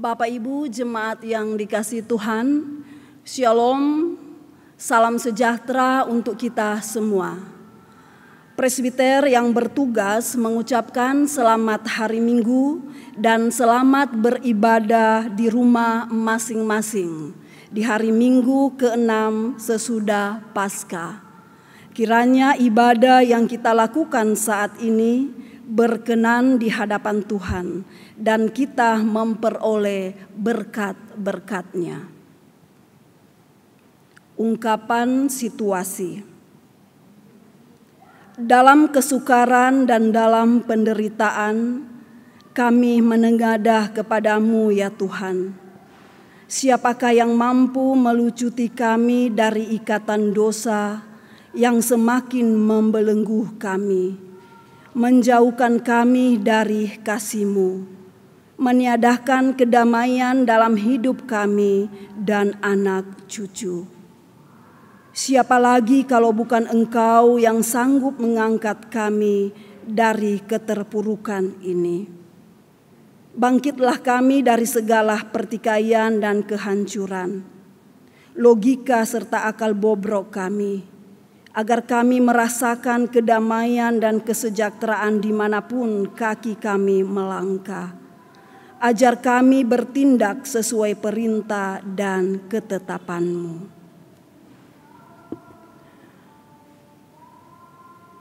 Bapak Ibu jemaat yang dikasihi Tuhan, Shalom, salam sejahtera untuk kita semua. Presbiter yang bertugas mengucapkan selamat hari Minggu dan selamat beribadah di rumah masing-masing di hari Minggu ke-6 sesudah Paskah. Kiranya ibadah yang kita lakukan saat ini berkenan di hadapan Tuhan dan kita memperoleh berkat-berkat-Nya. Ungkapan situasi. Dalam kesukaran dan dalam penderitaan, kami menengadah kepadamu ya Tuhan. Siapakah yang mampu melucuti kami dari ikatan dosa yang semakin membelenggu kami, menjauhkan kami dari kasih-Mu, meniadakan kedamaian dalam hidup kami dan anak cucu. Siapa lagi kalau bukan Engkau yang sanggup mengangkat kami dari keterpurukan ini? Bangkitlah kami dari segala pertikaian dan kehancuran, logika serta akal bobrok kami, agar kami merasakan kedamaian dan kesejahteraan dimanapun kaki kami melangkah. Ajar kami bertindak sesuai perintah dan ketetapan-Mu.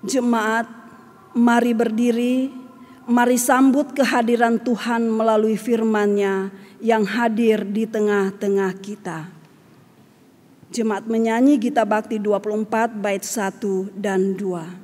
Jemaat, mari berdiri, mari sambut kehadiran Tuhan melalui firman-Nya yang hadir di tengah-tengah kita. Jemaat menyanyi Gita Bakti 24 bait 1 dan 2.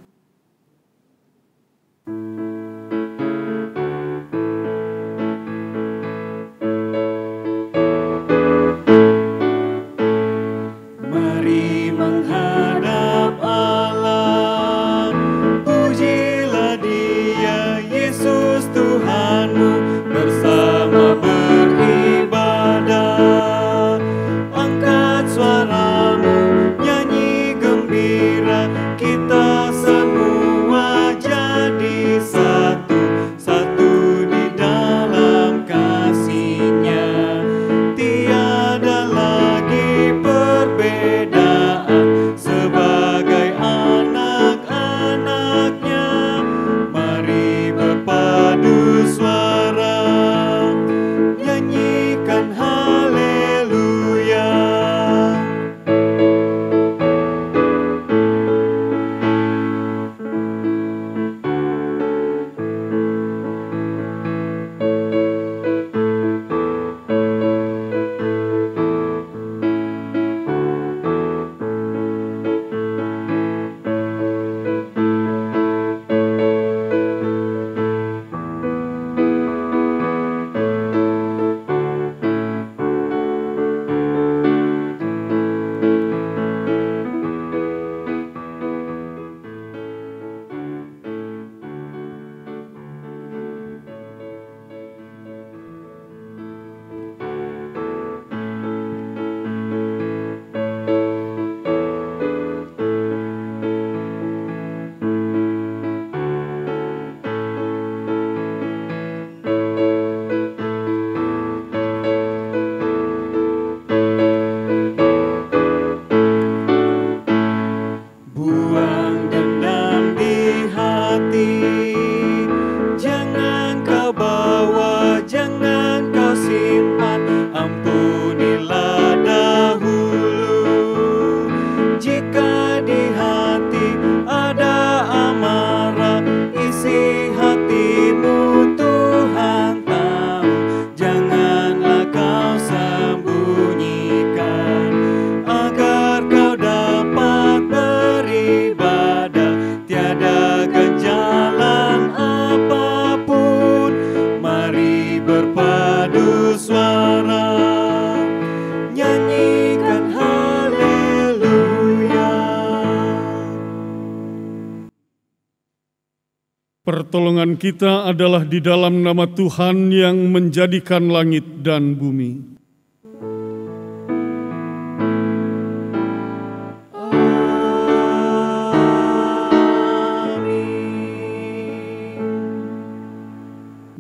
Pertolongan kita adalah di dalam nama Tuhan yang menjadikan langit dan bumi.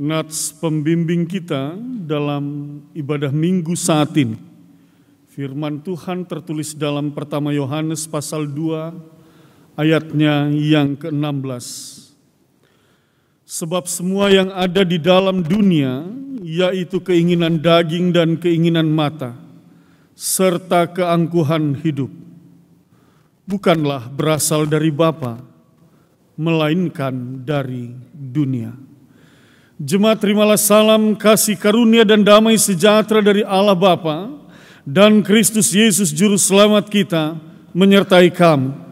Nats pembimbing kita dalam ibadah minggu saat ini. Firman Tuhan tertulis dalam pertama Yohanes pasal 2 ayatnya yang ke-16. Sebab semua yang ada di dalam dunia, yaitu keinginan daging dan keinginan mata, serta keangkuhan hidup, bukanlah berasal dari Bapa, melainkan dari dunia. Jemaat, terimalah salam kasih karunia dan damai sejahtera dari Allah Bapa dan Kristus Yesus Juru Selamat kita menyertai kamu.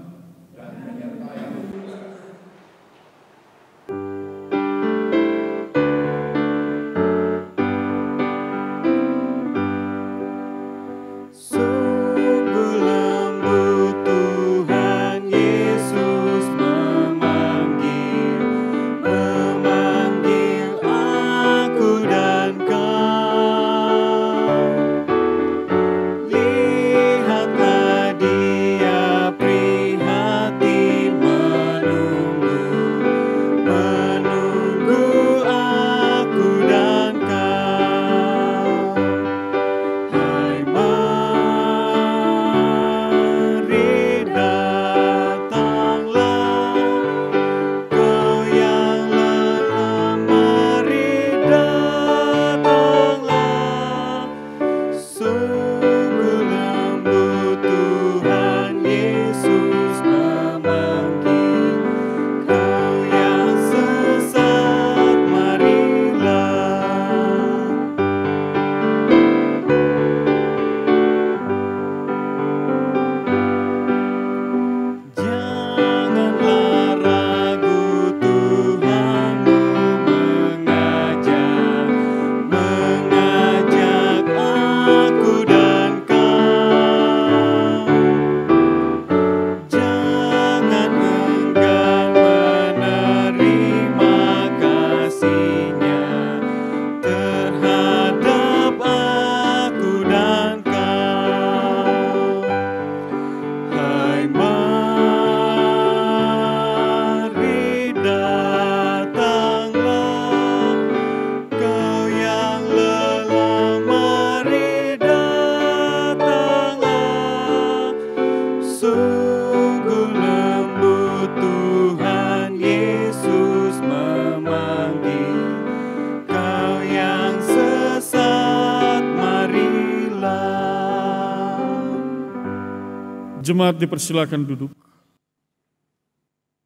Jemaat dipersilakan duduk.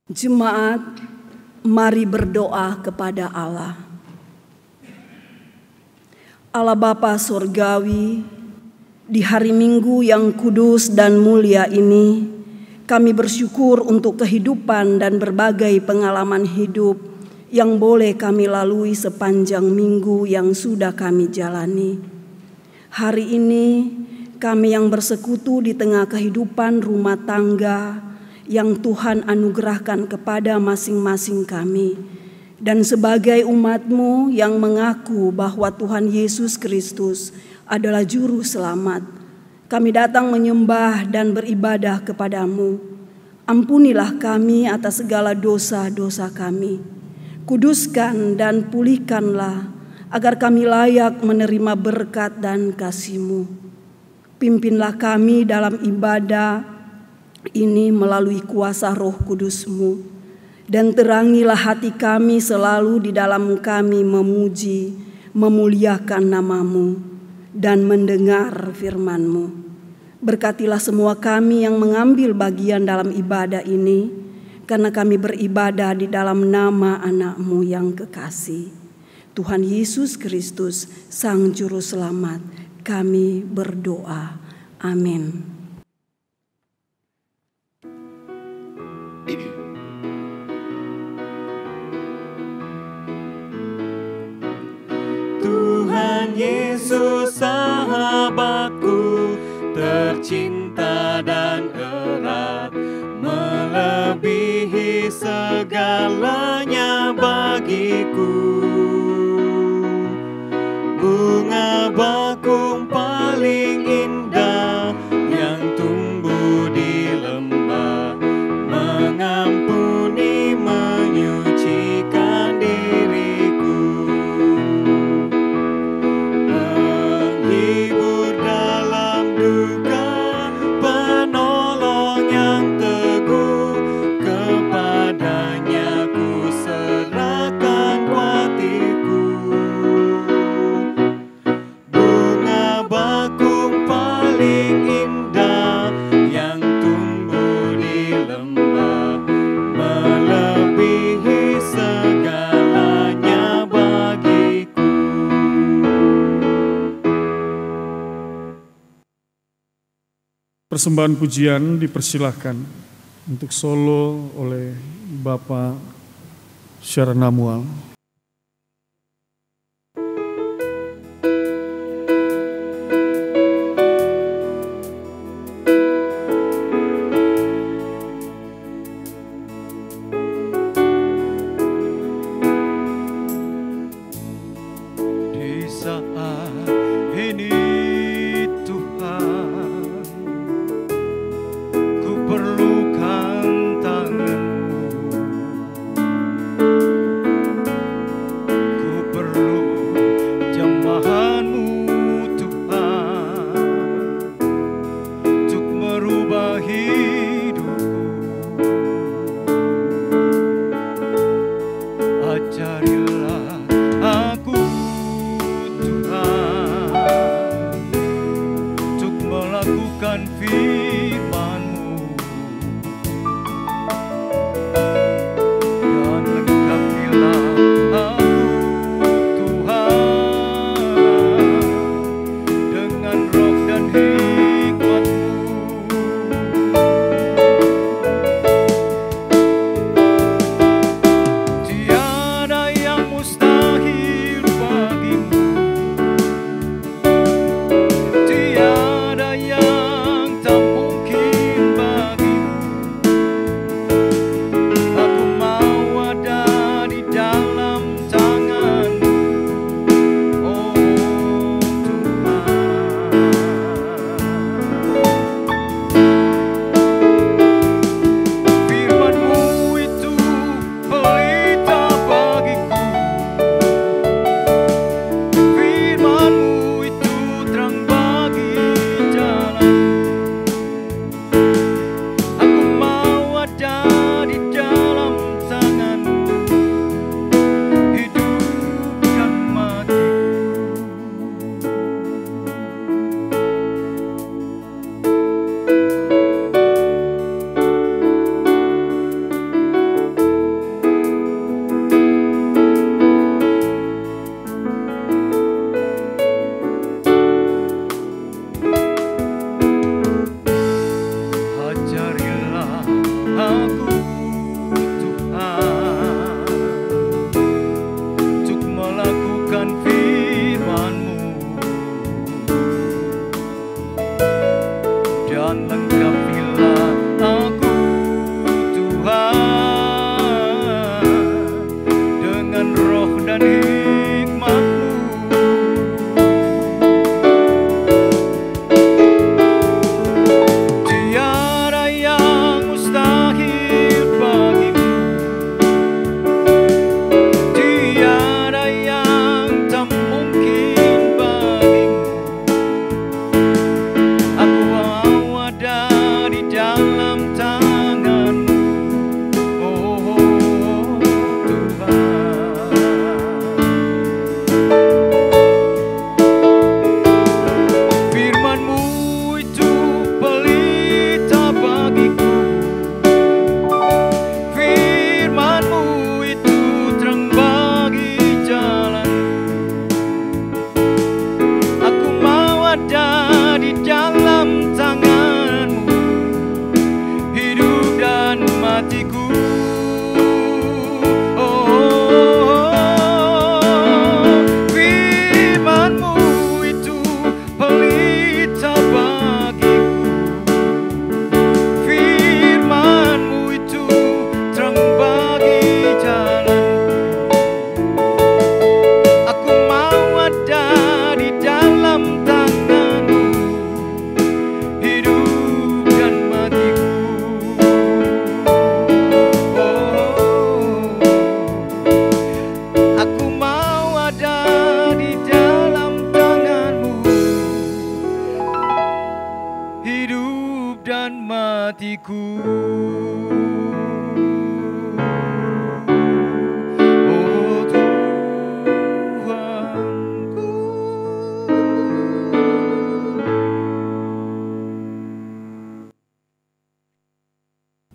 Jemaat, mari berdoa kepada Allah. Allah Bapa Surgawi, di hari Minggu yang kudus dan mulia ini, kami bersyukur untuk kehidupan dan berbagai pengalaman hidup yang boleh kami lalui sepanjang minggu yang sudah kami jalani. Hari ini, kami yang bersekutu di tengah kehidupan rumah tangga yang Tuhan anugerahkan kepada masing-masing kami, dan sebagai umat-Mu yang mengaku bahwa Tuhan Yesus Kristus adalah Juru Selamat, kami datang menyembah dan beribadah kepada-Mu. Ampunilah kami atas segala dosa-dosa kami. Kuduskan dan pulihkanlah agar kami layak menerima berkat dan kasih-Mu. Pimpinlah kami dalam ibadah ini melalui kuasa Roh Kudus-Mu, dan terangilah hati kami selalu di dalam kami memuji, memuliakan nama-Mu, dan mendengar firman-Mu. Berkatilah semua kami yang mengambil bagian dalam ibadah ini, karena kami beribadah di dalam nama anak-Mu yang kekasih, Tuhan Yesus Kristus, Sang Juru Selamat. Kami berdoa. Amin. Tuhan Yesus sahabatku, tercinta dan erat, melebihi segalanya bagiku. Bunga bakung paling indah yang tumbuh di lembah, mengampuni, menyucikan diriku. Persembahan pujian dipersilahkan untuk solo oleh Bapak Syaranamual.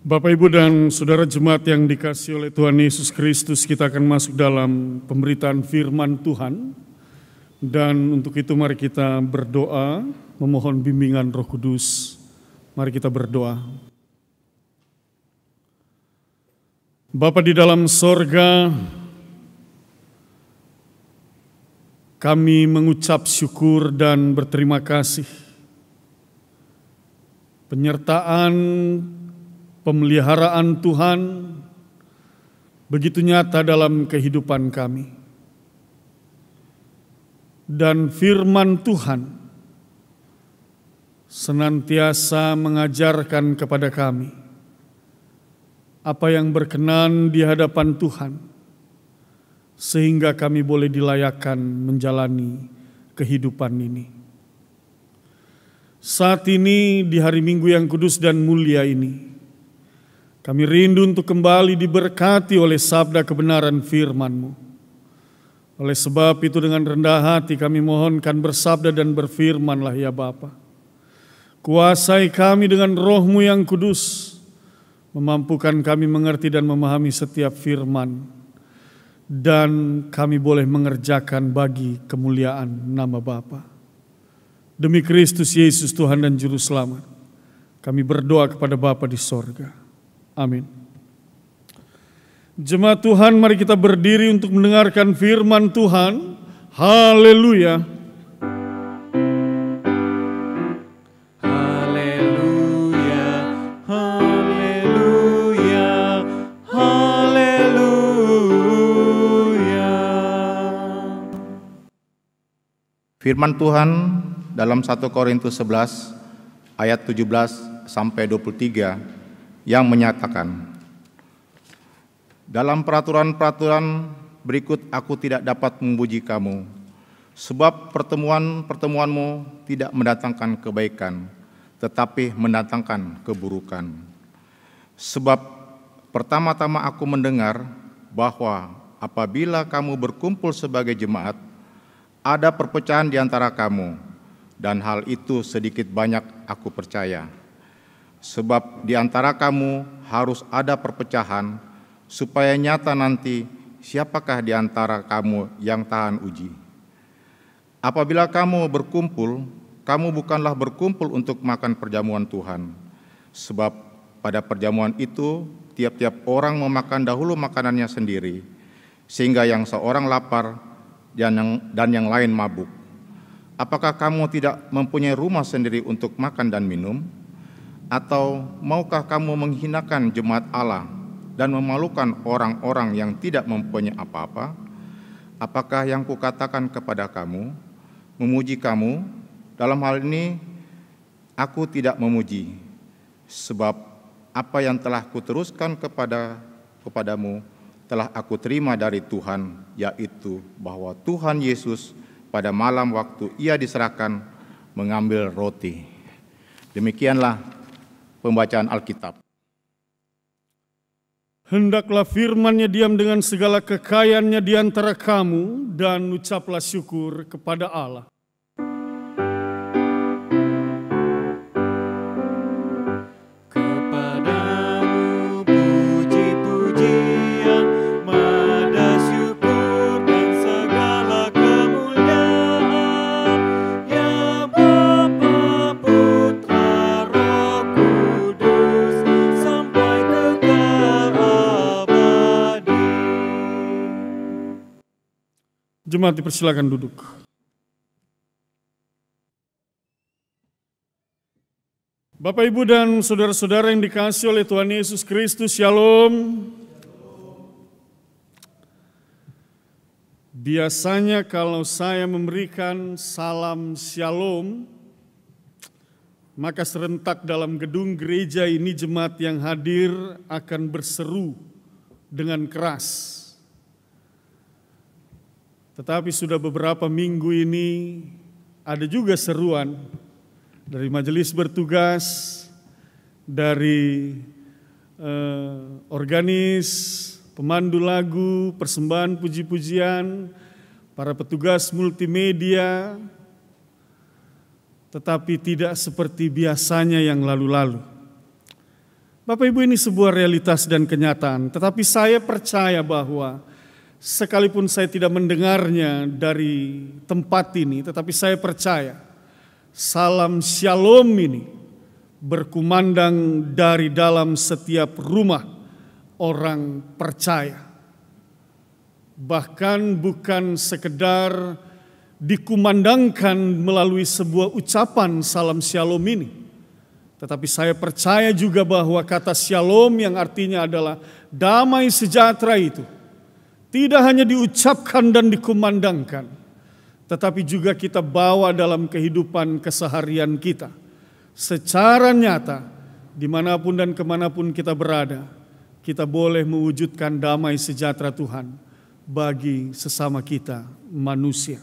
Bapak, Ibu, dan Saudara Jemaat yang dikasihi oleh Tuhan Yesus Kristus, kita akan masuk dalam pemberitaan firman Tuhan. Dan untuk itu mari kita berdoa, memohon bimbingan Roh Kudus Mari kita berdoa. Bapa di dalam sorga, kami mengucap syukur dan berterima kasih. Penyertaan, pemeliharaan Tuhan begitu nyata dalam kehidupan kami. Dan firman Tuhan senantiasa mengajarkan kepada kami apa yang berkenan di hadapan Tuhan, sehingga kami boleh dilayakkan menjalani kehidupan ini. Saat ini di hari Minggu yang kudus dan mulia ini, kami rindu untuk kembali diberkati oleh sabda kebenaran firman-Mu. Oleh sebab itu dengan rendah hati kami mohonkan bersabda dan berfirmanlah ya Bapa. Kuasai kami dengan Roh-Mu yang kudus, memampukan kami mengerti dan memahami setiap firman, dan kami boleh mengerjakan bagi kemuliaan nama Bapa. Demi Kristus Yesus Tuhan dan Juru Selamat, kami berdoa kepada Bapa di sorga. Amin. Jemaat Tuhan, mari kita berdiri untuk mendengarkan firman Tuhan. Haleluya. Haleluya, haleluya, haleluya. Firman Tuhan dalam 1 Korintus 11 ayat 17 sampai 23 yang menyatakan, dalam peraturan-peraturan berikut aku tidak dapat memuji kamu, sebab pertemuan-pertemuanmu tidak mendatangkan kebaikan, tetapi mendatangkan keburukan. Sebab pertama-tama aku mendengar bahwa apabila kamu berkumpul sebagai jemaat, ada perpecahan di antara kamu, dan hal itu sedikit banyak aku percaya. Sebab di antara kamu harus ada perpecahan, supaya nyata nanti siapakah di antara kamu yang tahan uji. Apabila kamu berkumpul, kamu bukanlah berkumpul untuk makan perjamuan Tuhan. Sebab pada perjamuan itu, tiap-tiap orang memakan dahulu makanannya sendiri, sehingga yang seorang lapar dan yang lain mabuk. Apakah kamu tidak mempunyai rumah sendiri untuk makan dan minum? Atau maukah kamu menghinakan jemaat Allah dan memalukan orang-orang yang tidak mempunyai apa-apa? Apakah yang kukatakan kepada kamu, memuji kamu? Dalam hal ini, aku tidak memuji, sebab apa yang telah kuteruskan kepadamu telah aku terima dari Tuhan, yaitu bahwa Tuhan Yesus pada malam waktu ia diserahkan mengambil roti. Demikianlah pembacaan Alkitab. Hendaklah firman-Nya diam dengan segala kekayaannya di antara kamu, dan ucaplah syukur kepada Allah. Kepadamu puji-pujian, mada syukur dan segala kemuliaan, ya Bapa, Putra, Roh Kudus, sampai kekal abadi. Jemaat dipersilakan duduk. Bapak, Ibu, dan saudara-saudara yang dikasihi oleh Tuhan Yesus Kristus, Shalom. Biasanya kalau saya memberikan salam Shalom, maka serentak dalam gedung gereja ini jemaat yang hadir akan berseru dengan keras. Tetapi sudah beberapa minggu ini ada juga seruan dari majelis bertugas, dari organis, pemandu lagu, persembahan puji-pujian, para petugas multimedia, tetapi tidak seperti biasanya yang lalu-lalu. Bapak Ibu, ini sebuah realitas dan kenyataan, tetapi saya percaya bahwa sekalipun saya tidak mendengarnya dari tempat ini, tetapi saya percaya salam Shalom ini berkumandang dari dalam setiap rumah orang percaya. Bahkan bukan sekedar dikumandangkan melalui sebuah ucapan salam shalom ini, tetapi saya percaya juga bahwa kata shalom yang artinya adalah damai sejahtera itu tidak hanya diucapkan dan dikumandangkan, tetapi juga kita bawa dalam kehidupan keseharian kita secara nyata. Dimanapun dan kemanapun kita berada, kita boleh mewujudkan damai sejahtera Tuhan bagi sesama kita manusia.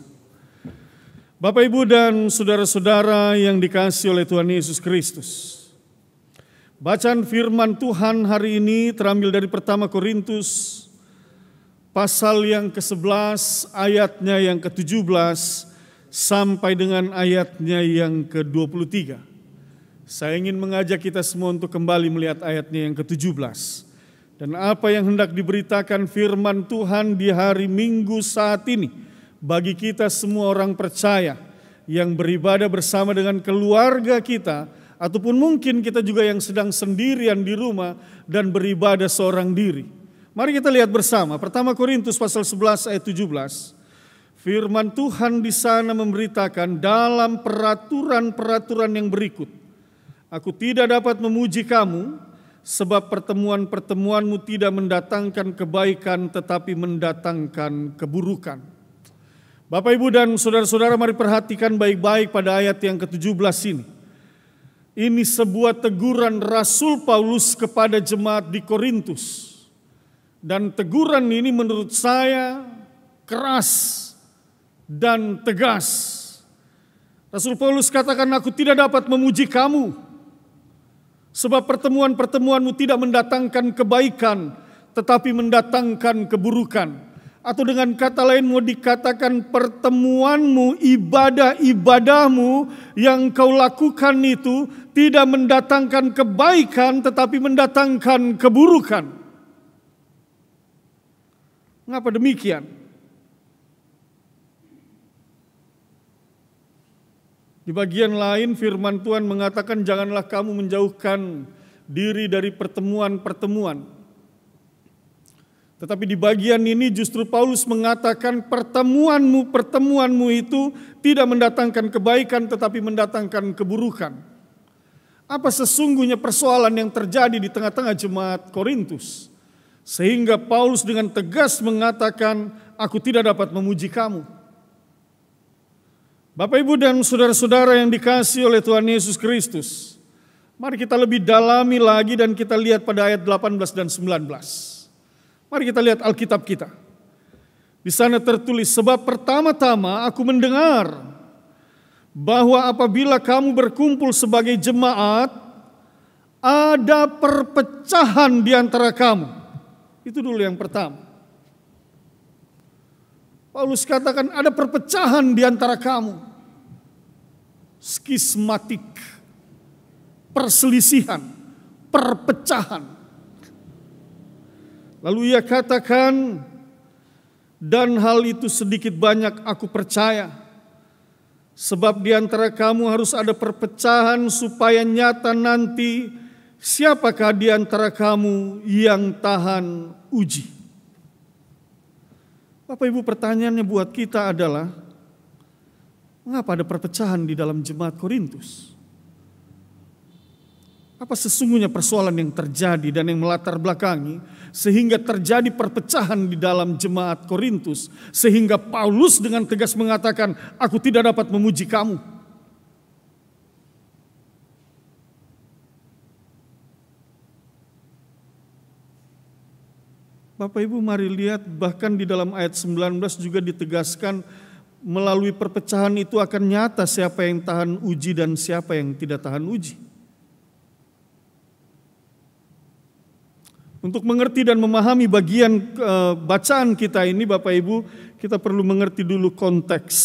Bapak, Ibu, dan saudara-saudara yang dikasihi oleh Tuhan Yesus Kristus, bacaan firman Tuhan hari ini terambil dari 1 Korintus pasal yang ke-11 ayatnya yang ke-17 sampai dengan ayatnya yang ke-23. Saya ingin mengajak kita semua untuk kembali melihat ayatnya yang ke-17. Dan apa yang hendak diberitakan firman Tuhan di hari Minggu saat ini bagi kita semua orang percaya yang beribadah bersama dengan keluarga kita, ataupun mungkin kita juga yang sedang sendirian di rumah dan beribadah seorang diri. Mari kita lihat bersama 1 Korintus pasal 11 ayat 17. Firman Tuhan di sana memberitakan dalam peraturan-peraturan yang berikut. Aku tidak dapat memuji kamu sebab pertemuan-pertemuanmu tidak mendatangkan kebaikan tetapi mendatangkan keburukan. Bapak, Ibu, dan saudara-saudara, mari perhatikan baik-baik pada ayat yang ke-17 ini. Ini sebuah teguran Rasul Paulus kepada jemaat di Korintus. Dan teguran ini menurut saya keras dan tegas. Rasul Paulus katakan, aku tidak dapat memuji kamu sebab pertemuan-pertemuanmu tidak mendatangkan kebaikan tetapi mendatangkan keburukan. Atau dengan kata lain mau dikatakan pertemuanmu, ibadah-ibadahmu yang kau lakukan itu tidak mendatangkan kebaikan tetapi mendatangkan keburukan. Mengapa demikian? Di bagian lain firman Tuhan mengatakan janganlah kamu menjauhkan diri dari pertemuan-pertemuan. Tetapi di bagian ini justru Paulus mengatakan pertemuanmu itu tidak mendatangkan kebaikan tetapi mendatangkan keburukan. Apa sesungguhnya persoalan yang terjadi di tengah-tengah jemaat Korintus? Sehingga Paulus dengan tegas mengatakan, aku tidak dapat memuji kamu. Bapak, Ibu, dan saudara-saudara yang dikasihi oleh Tuhan Yesus Kristus, mari kita lebih dalami lagi dan kita lihat pada ayat 18 dan 19. Mari kita lihat Alkitab kita. Di sana tertulis, sebab pertama-tama aku mendengar bahwa apabila kamu berkumpul sebagai jemaat, ada perpecahan di antara kamu. Itu dulu yang pertama. Paulus katakan ada perpecahan di antara kamu. Skismatik, perselisihan, perpecahan. Lalu ia katakan, dan hal itu sedikit banyak aku percaya. Sebab di antara kamu harus ada perpecahan supaya nyata nanti siapakah di antara kamu yang tahan uji. Bapak, Ibu, pertanyaannya buat kita adalah, mengapa ada perpecahan di dalam jemaat Korintus? Apa sesungguhnya persoalan yang terjadi dan yang melatar belakangi sehingga terjadi perpecahan di dalam jemaat Korintus, sehingga Paulus dengan tegas mengatakan, aku tidak dapat memuji kamu. Bapak, Ibu, mari lihat bahkan di dalam ayat 19 juga ditegaskan melalui perpecahan itu akan nyata siapa yang tahan uji dan siapa yang tidak tahan uji. Untuk mengerti dan memahami bagian bacaan kita ini, Bapak Ibu, kita perlu mengerti dulu konteks.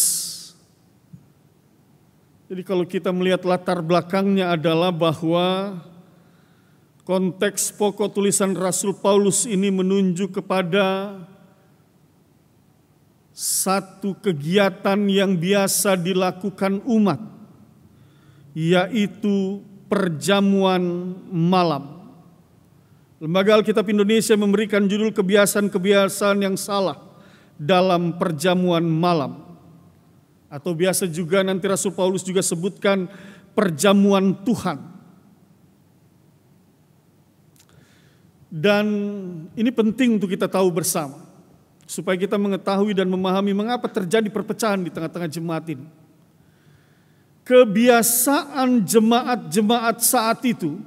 Jadi kalau kita melihat latar belakangnya adalah bahwa konteks pokok tulisan Rasul Paulus ini menunjuk kepada satu kegiatan yang biasa dilakukan umat, yaitu perjamuan malam. Lembaga Alkitab Indonesia memberikan judul kebiasaan-kebiasaan yang salah dalam perjamuan malam. Atau biasa juga nanti Rasul Paulus juga sebutkan perjamuan Tuhan. Dan ini penting untuk kita tahu bersama, supaya kita mengetahui dan memahami mengapa terjadi perpecahan di tengah-tengah jemaat ini. Kebiasaan jemaat-jemaat saat itu,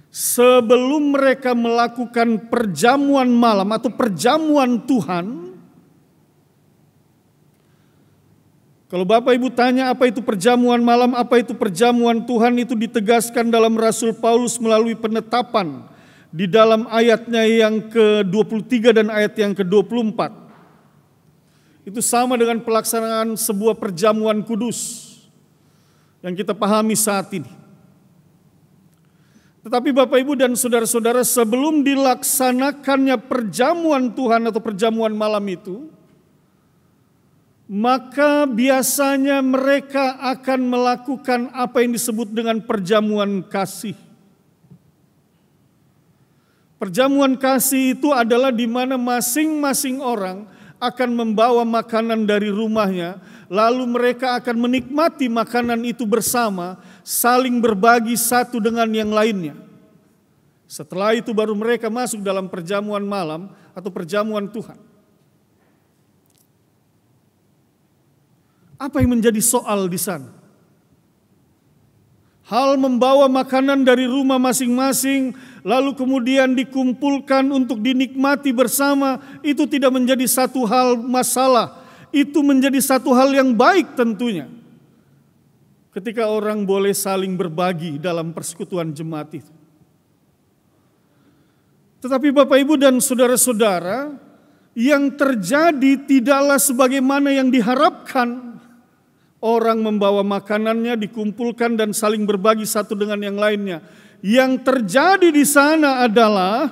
sebelum mereka melakukan perjamuan malam atau perjamuan Tuhan, kalau Bapak Ibu tanya apa itu perjamuan malam, apa itu perjamuan Tuhan, itu ditegaskan dalam Rasul Paulus melalui penetapan di dalam ayatnya yang ke-23 dan ayat yang ke-24. Itu sama dengan pelaksanaan sebuah perjamuan kudus yang kita pahami saat ini. Tetapi Bapak Ibu dan saudara-saudara, sebelum dilaksanakannya perjamuan Tuhan atau perjamuan malam itu, maka biasanya mereka akan melakukan apa yang disebut dengan perjamuan kasih. Perjamuan kasih itu adalah di mana masing-masing orang akan membawa makanan dari rumahnya, lalu mereka akan menikmati makanan itu bersama, saling berbagi satu dengan yang lainnya. Setelah itu baru mereka masuk dalam perjamuan malam atau perjamuan Tuhan. Apa yang menjadi soal di sana? Hal membawa makanan dari rumah masing-masing, lalu kemudian dikumpulkan untuk dinikmati bersama, itu tidak menjadi satu hal masalah. Itu menjadi satu hal yang baik tentunya. Ketika orang boleh saling berbagi dalam persekutuan jemaat itu. Tetapi Bapak Ibu dan saudara-saudara, yang terjadi tidaklah sebagaimana yang diharapkan. Orang membawa makanannya, dikumpulkan dan saling berbagi satu dengan yang lainnya. Yang terjadi di sana adalah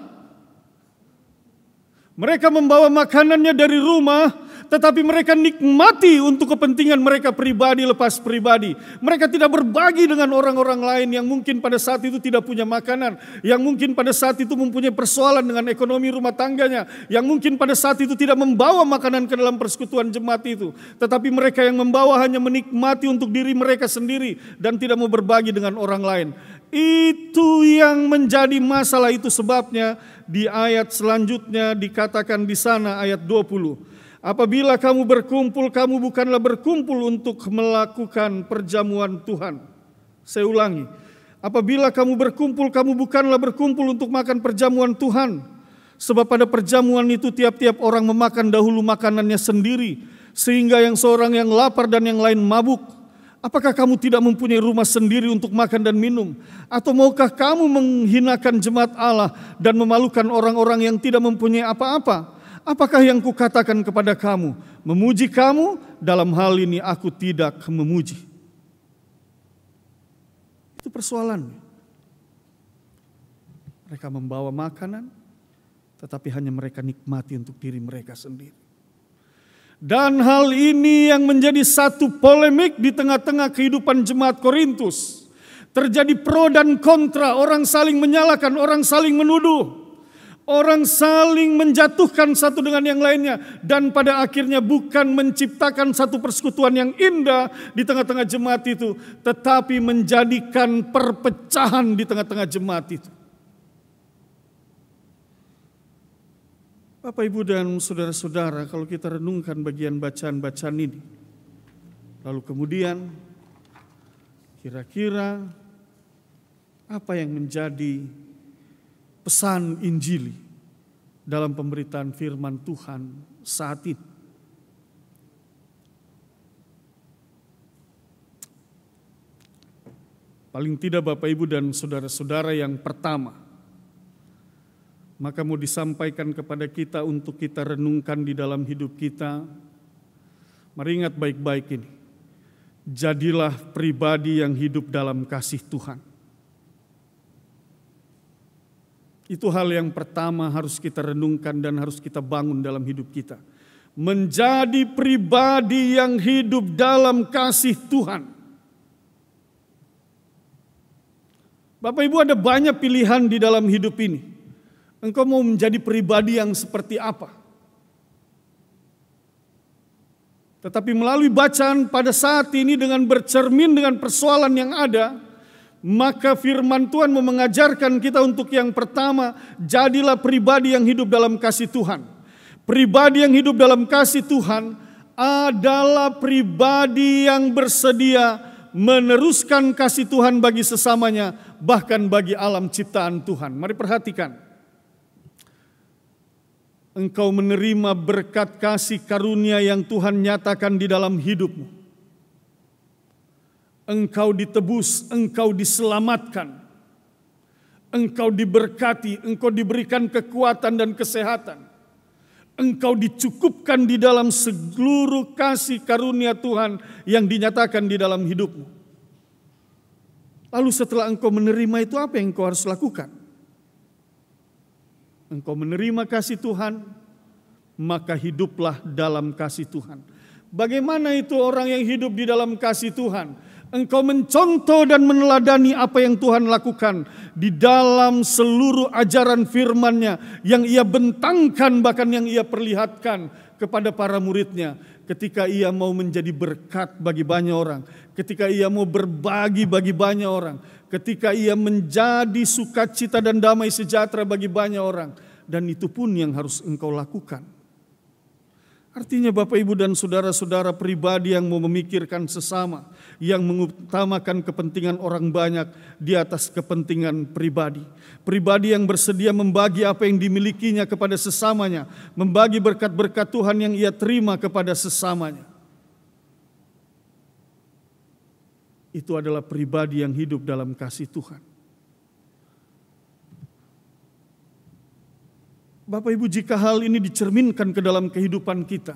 mereka membawa makanannya dari rumah, tetapi mereka nikmati untuk kepentingan mereka pribadi lepas pribadi. Mereka tidak berbagi dengan orang-orang lain yang mungkin pada saat itu tidak punya makanan, yang mungkin pada saat itu mempunyai persoalan dengan ekonomi rumah tangganya, yang mungkin pada saat itu tidak membawa makanan ke dalam persekutuan jemaat itu. Tetapi mereka yang membawa hanya menikmati untuk diri mereka sendiri dan tidak mau berbagi dengan orang lain. Itu yang menjadi masalah, itu sebabnya di ayat selanjutnya dikatakan di sana ayat 20. Apabila kamu berkumpul, kamu bukanlah berkumpul untuk melakukan perjamuan Tuhan. Saya ulangi. Apabila kamu berkumpul, kamu bukanlah berkumpul untuk makan perjamuan Tuhan. Sebab pada perjamuan itu tiap-tiap orang memakan dahulu makanannya sendiri, sehingga yang seorang yang lapar dan yang lain mabuk. Apakah kamu tidak mempunyai rumah sendiri untuk makan dan minum? Atau maukah kamu menghinakan jemaat Allah dan memalukan orang-orang yang tidak mempunyai apa-apa? Apakah yang kukatakan kepada kamu? Memuji kamu? Dalam hal ini aku tidak memuji. Itu persoalannya. Mereka membawa makanan, tetapi hanya mereka nikmati untuk diri mereka sendiri. Dan hal ini yang menjadi satu polemik di tengah-tengah kehidupan jemaat Korintus. Terjadi pro dan kontra, orang saling menyalahkan, orang saling menuduh. Orang saling menjatuhkan satu dengan yang lainnya. Dan pada akhirnya bukan menciptakan satu persekutuan yang indah di tengah-tengah jemaat itu, tetapi menjadikan perpecahan di tengah-tengah jemaat itu. Bapak, Ibu, dan saudara-saudara, kalau kita renungkan bagian bacaan-bacaan ini, lalu kemudian kira-kira apa yang menjadi pesan Injili dalam pemberitaan firman Tuhan saat ini? Paling tidak Bapak, Ibu, dan saudara-saudara, yang pertama, maka mau disampaikan kepada kita untuk kita renungkan di dalam hidup kita. Mari ingat baik-baik ini. Jadilah pribadi yang hidup dalam kasih Tuhan. Itu hal yang pertama harus kita renungkan dan harus kita bangun dalam hidup kita. Menjadi pribadi yang hidup dalam kasih Tuhan. Bapak Ibu, ada banyak pilihan di dalam hidup ini. Engkau mau menjadi pribadi yang seperti apa? Tetapi melalui bacaan pada saat ini dengan bercermin dengan persoalan yang ada, maka firman Tuhan mau mengajarkan kita untuk yang pertama, jadilah pribadi yang hidup dalam kasih Tuhan. Pribadi yang hidup dalam kasih Tuhan adalah pribadi yang bersedia meneruskan kasih Tuhan bagi sesamanya, bahkan bagi alam ciptaan Tuhan. Mari perhatikan. Engkau menerima berkat kasih karunia yang Tuhan nyatakan di dalam hidupmu. Engkau ditebus, engkau diselamatkan. Engkau diberkati, engkau diberikan kekuatan dan kesehatan. Engkau dicukupkan di dalam seluruh kasih karunia Tuhan yang dinyatakan di dalam hidupmu. Lalu setelah engkau menerima itu, apa yang engkau harus lakukan? Engkau menerima kasih Tuhan, maka hiduplah dalam kasih Tuhan. Bagaimana itu orang yang hidup di dalam kasih Tuhan? Engkau mencontoh dan meneladani apa yang Tuhan lakukan di dalam seluruh ajaran firman-Nya yang Ia bentangkan, bahkan yang Ia perlihatkan kepada para murid-Nya. Ketika Ia mau menjadi berkat bagi banyak orang, ketika Ia mau berbagi bagi banyak orang, ketika Ia menjadi sukacita dan damai sejahtera bagi banyak orang. Dan itu pun yang harus engkau lakukan. Artinya Bapak Ibu dan saudara-saudara, pribadi yang mau memikirkan sesama, yang mengutamakan kepentingan orang banyak di atas kepentingan pribadi. Pribadi yang bersedia membagi apa yang dimilikinya kepada sesamanya, membagi berkat-berkat Tuhan yang ia terima kepada sesamanya. Itu adalah pribadi yang hidup dalam kasih Tuhan. Bapak Ibu, jika hal ini dicerminkan ke dalam kehidupan kita,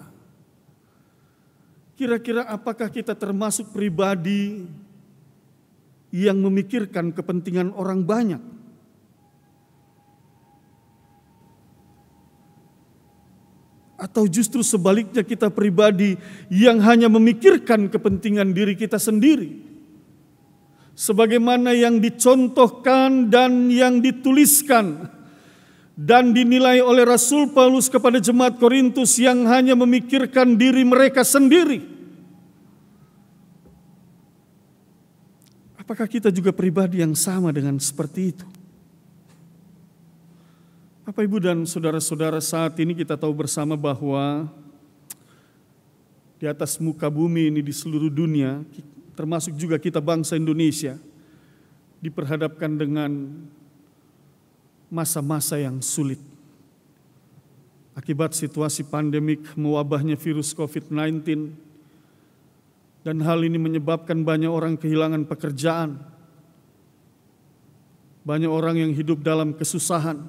kira-kira apakah kita termasuk pribadi yang memikirkan kepentingan orang banyak? Atau justru sebaliknya, kita pribadi yang hanya memikirkan kepentingan diri kita sendiri? Sebagaimana yang dicontohkan dan yang dituliskan dan dinilai oleh Rasul Paulus kepada jemaat Korintus yang hanya memikirkan diri mereka sendiri. Apakah kita juga pribadi yang sama dengan seperti itu? Bapak Ibu dan saudara-saudara, saat ini kita tahu bersama bahwa di atas muka bumi ini, di seluruh dunia, termasuk juga kita bangsa Indonesia, diperhadapkan dengan masa-masa yang sulit. Akibat situasi pandemik mewabahnya virus COVID-19, dan hal ini menyebabkan banyak orang kehilangan pekerjaan. Banyak orang yang hidup dalam kesusahan.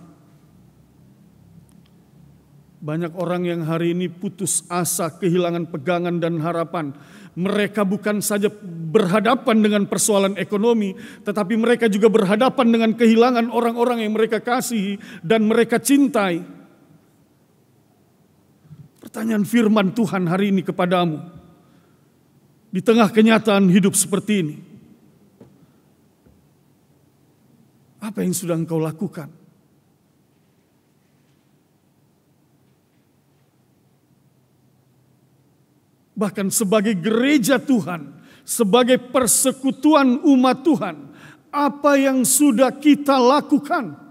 Banyak orang yang hari ini putus asa, kehilangan pegangan dan harapan. Mereka bukan saja berhadapan dengan persoalan ekonomi, tetapi mereka juga berhadapan dengan kehilangan orang-orang yang mereka kasihi dan mereka cintai. Pertanyaan firman Tuhan hari ini kepadamu, di tengah kenyataan hidup seperti ini, apa yang sudah engkau lakukan? Bahkan sebagai gereja Tuhan, sebagai persekutuan umat Tuhan, apa yang sudah kita lakukan?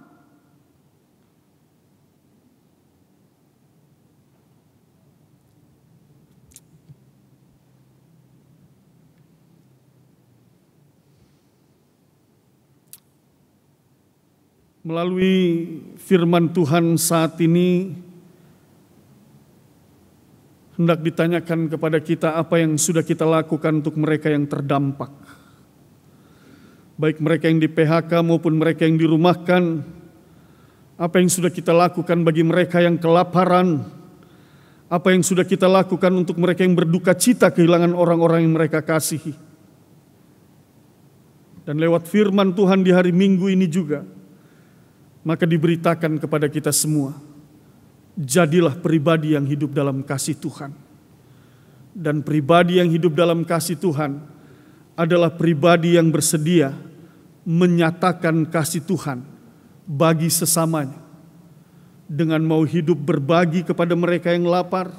Melalui firman Tuhan saat ini, hendak ditanyakan kepada kita apa yang sudah kita lakukan untuk mereka yang terdampak. Baik mereka yang di PHK maupun mereka yang dirumahkan. Apa yang sudah kita lakukan bagi mereka yang kelaparan. Apa yang sudah kita lakukan untuk mereka yang berduka cita kehilangan orang-orang yang mereka kasihi. Dan lewat firman Tuhan di hari Minggu ini juga, maka diberitakan kepada kita semua, jadilah pribadi yang hidup dalam kasih Tuhan. Dan pribadi yang hidup dalam kasih Tuhan adalah pribadi yang bersedia menyatakan kasih Tuhan bagi sesamanya dengan mau hidup berbagi kepada mereka yang lapar,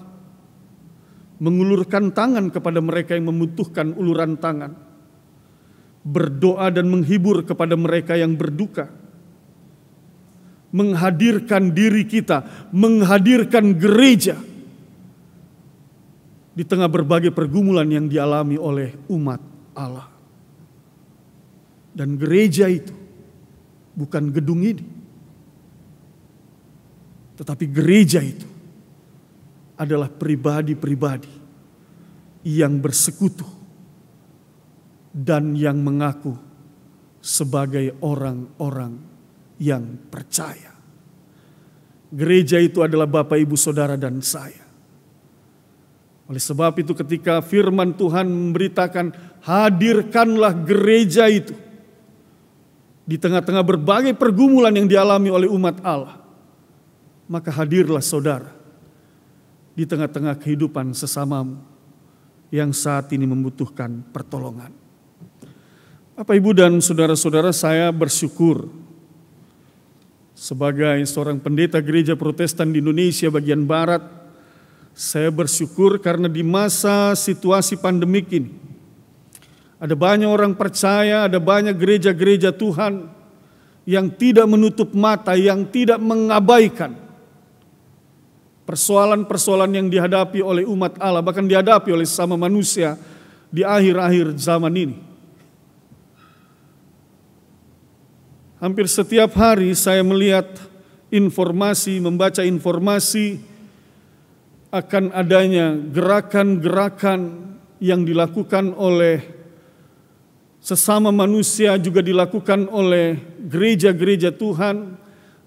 mengulurkan tangan kepada mereka yang membutuhkan uluran tangan, berdoa dan menghibur kepada mereka yang berduka, menghadirkan diri kita, menghadirkan gereja di tengah berbagai pergumulan yang dialami oleh umat Allah. Dan gereja itu bukan gedung ini, tetapi gereja itu adalah pribadi-pribadi yang bersekutu dan yang mengaku sebagai orang-orang yang percaya. Gereja itu adalah Bapak, Ibu, Saudara, dan saya. Oleh sebab itu ketika firman Tuhan memberitakan, hadirkanlah gereja itu di tengah-tengah berbagai pergumulan yang dialami oleh umat Allah, maka hadirlah saudara di tengah-tengah kehidupan sesamamu yang saat ini membutuhkan pertolongan. Bapak, Ibu, dan saudara-saudara, saya bersyukur sebagai seorang pendeta gereja Protestan di Indonesia bagian Barat. Saya bersyukur karena di masa situasi pandemik ini ada banyak orang percaya, ada banyak gereja-gereja Tuhan yang tidak menutup mata, yang tidak mengabaikan persoalan-persoalan yang dihadapi oleh umat Allah, bahkan dihadapi oleh sesama manusia di akhir-akhir zaman ini. Hampir setiap hari saya melihat informasi, membaca informasi akan adanya gerakan-gerakan yang dilakukan oleh sesama manusia, juga dilakukan oleh gereja-gereja Tuhan.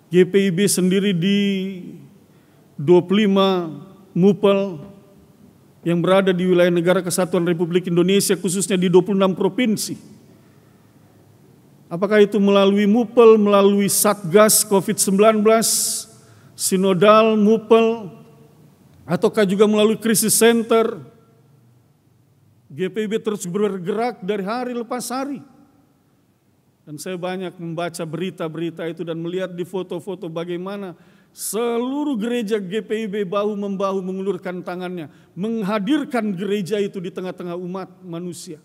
GPIB sendiri di 25 MUPEL yang berada di wilayah Negara Kesatuan Republik Indonesia, khususnya di 26 provinsi. Apakah itu melalui MUPEL, melalui Satgas COVID-19, Sinodal MUPEL, ataukah juga melalui Krisis Center, GPIB terus bergerak dari hari lepas hari. Dan saya banyak membaca berita-berita itu dan melihat di foto-foto bagaimana seluruh gereja GPIB bahu-membahu mengulurkan tangannya, menghadirkan gereja itu di tengah-tengah umat manusia.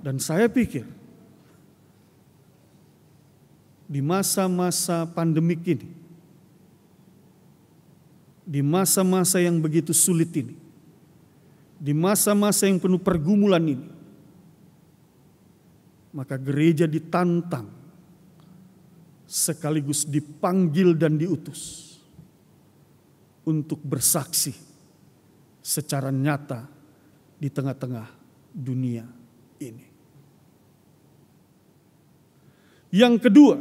Dan saya pikir di masa-masa pandemik ini, di masa-masa yang begitu sulit ini, di masa-masa yang penuh pergumulan ini, maka gereja ditantang sekaligus dipanggil dan diutus untuk bersaksi secara nyata di tengah-tengah dunia ini. Yang kedua,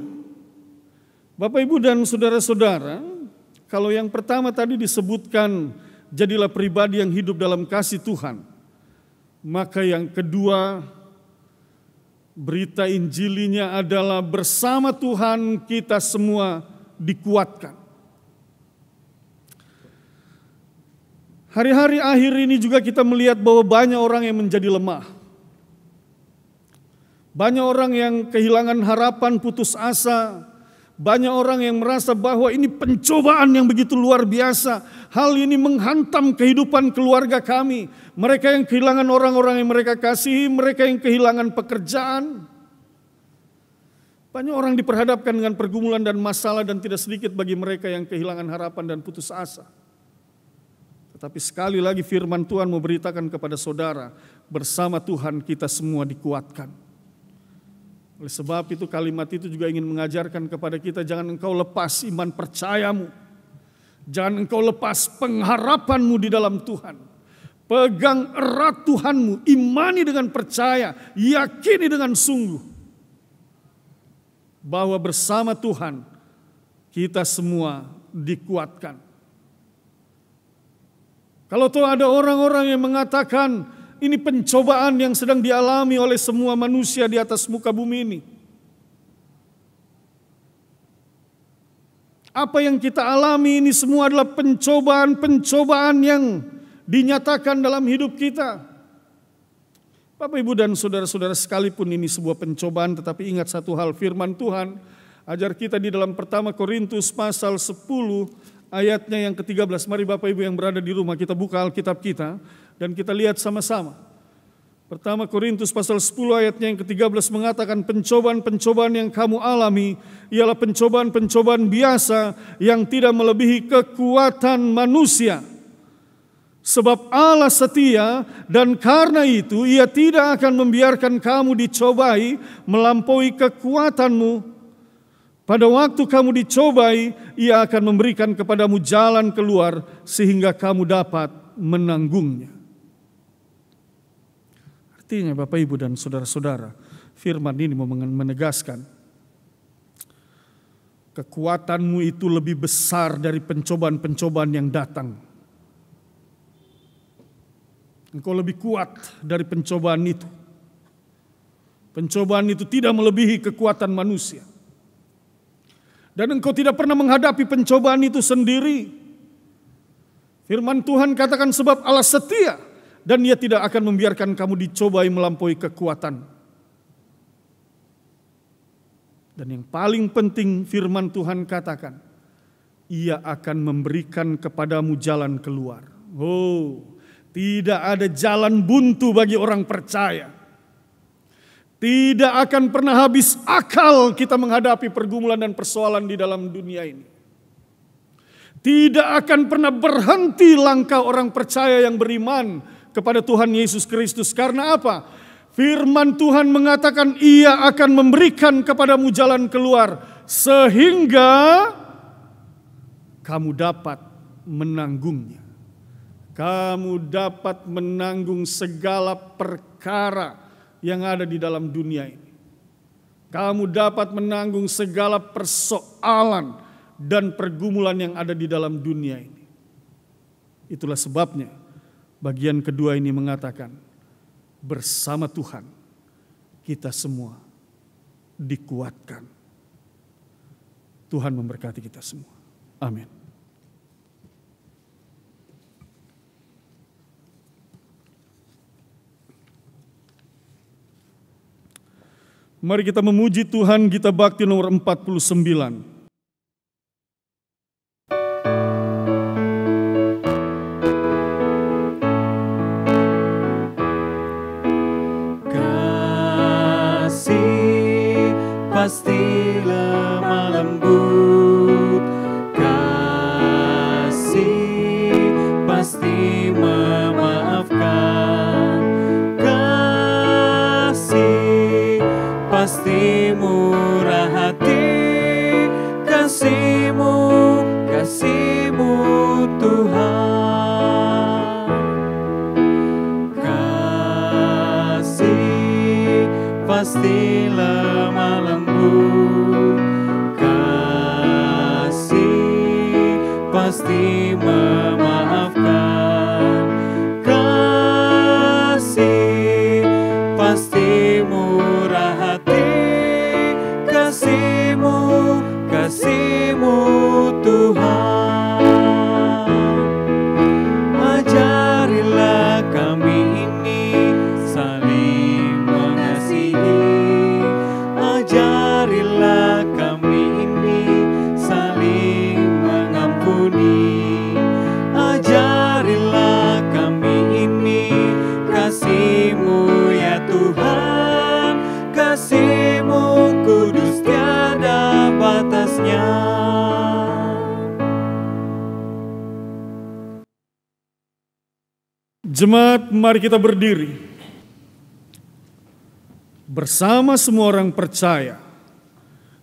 Bapak, Ibu, dan saudara-saudara, kalau yang pertama tadi disebutkan jadilah pribadi yang hidup dalam kasih Tuhan, maka yang kedua berita Injilinya adalah bersama Tuhan kita semua dikuatkan. Hari-hari akhir ini juga kita melihat bahwa banyak orang yang menjadi lemah. Banyak orang yang kehilangan harapan, putus asa. Banyak orang yang merasa bahwa ini pencobaan yang begitu luar biasa. Hal ini menghantam kehidupan keluarga kami. Mereka yang kehilangan orang-orang yang mereka kasihi, mereka yang kehilangan pekerjaan. Banyak orang diperhadapkan dengan pergumulan dan masalah, dan tidak sedikit bagi mereka yang kehilangan harapan dan putus asa. Tetapi sekali lagi firman Tuhan memberitakan kepada saudara, bersama Tuhan kita semua dikuatkan. Oleh sebab itu kalimat itu juga ingin mengajarkan kepada kita, jangan engkau lepas iman percayamu. Jangan engkau lepas pengharapanmu di dalam Tuhan. Pegang erat Tuhanmu, imani dengan percaya, yakini dengan sungguh bahwa bersama Tuhan kita semua dikuatkan. Kalau tuh ada orang-orang yang mengatakan ini pencobaan yang sedang dialami oleh semua manusia di atas muka bumi ini. Apa yang kita alami ini semua adalah pencobaan-pencobaan yang dinyatakan dalam hidup kita. Bapak, Ibu, dan saudara-saudara, sekalipun ini sebuah pencobaan, tetapi ingat satu hal, firman Tuhan ajar kita di dalam 1 Korintus pasal 10 ayatnya yang ke-13. Mari Bapak Ibu yang berada di rumah, kita buka Alkitab kita dan kita lihat sama-sama. 1 Korintus pasal 10 ayatnya yang ke-13 mengatakan, pencobaan-pencobaan yang kamu alami ialah pencobaan-pencobaan biasa yang tidak melebihi kekuatan manusia. Sebab Allah setia dan karena itu Ia tidak akan membiarkan kamu dicobai melampaui kekuatanmu. Pada waktu kamu dicobai, Ia akan memberikan kepadamu jalan keluar sehingga kamu dapat menanggungnya. Artinya Bapak, Ibu, dan saudara-saudara, firman ini menegaskan kekuatanmu itu lebih besar dari pencobaan-pencobaan yang datang. Engkau lebih kuat dari pencobaan itu. Pencobaan itu tidak melebihi kekuatan manusia. Dan engkau tidak pernah menghadapi pencobaan itu sendiri. Firman Tuhan katakan, sebab Allah setia dan Ia tidak akan membiarkan kamu dicobai melampaui kekuatan. Dan yang paling penting firman Tuhan katakan, Ia akan memberikan kepadamu jalan keluar. Tidak ada jalan buntu bagi orang percaya. Tidak akan pernah habis akal kita menghadapi pergumulan dan persoalan di dalam dunia ini. Tidak akan pernah berhenti langkah orang percaya yang beriman kepada Tuhan Yesus Kristus. Karena apa? Firman Tuhan mengatakan Ia akan memberikan kepadamu jalan keluar sehingga kamu dapat menanggungnya. Kamu dapat menanggung segala perkara yang ada di dalam dunia ini. Kamu dapat menanggung segala persoalan dan pergumulan yang ada di dalam dunia ini. Itulah sebabnya bagian kedua ini mengatakan, bersama Tuhan kita semua dikuatkan. Tuhan memberkati kita semua. Amin. Mari kita memuji Tuhan, Gita Bakti nomor 49. Kasih pasti lemah lembut, kasih pasti memaafkan, kasih pasti murah hati, kasih-Mu, kasih-Mu Tuhan. Kasih pasti lemah lembut, kasih pasti memaafkan, kasih pasti murah hati, kasih-Mu, kasih-Mu Tuhan. Ajarilah kami ini saling mengasihi, ajarilah kami ini saling mengampuni, ajarilah kami ini kasih-Mu ya Tuhan, kasih-Mu kudus tiada batasnya. Jemaat, mari kita berdiri. Bersama semua orang percaya,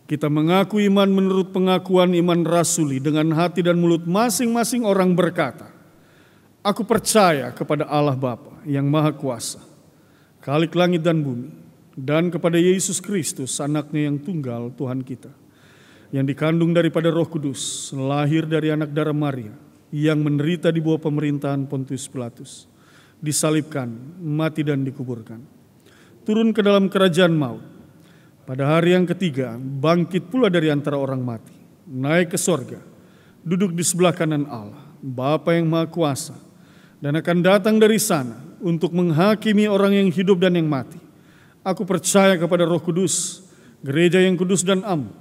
kita mengaku iman menurut pengakuan iman rasuli. Dengan hati dan mulut masing-masing orang berkata, aku percaya kepada Allah Bapa yang Maha Kuasa, Khalik langit dan bumi, dan kepada Yesus Kristus, anaknya yang tunggal Tuhan kita, yang dikandung daripada Roh Kudus, lahir dari anak darah Maria, yang menderita di bawah pemerintahan Pontius Pilatus, disalibkan, mati dan dikuburkan, turun ke dalam kerajaan maut, pada hari yang ketiga bangkit pula dari antara orang mati, naik ke sorga, duduk di sebelah kanan Allah, Bapa yang Maha Kuasa, dan akan datang dari sana untuk menghakimi orang yang hidup dan yang mati. Aku percaya kepada Roh Kudus, gereja yang kudus dan am,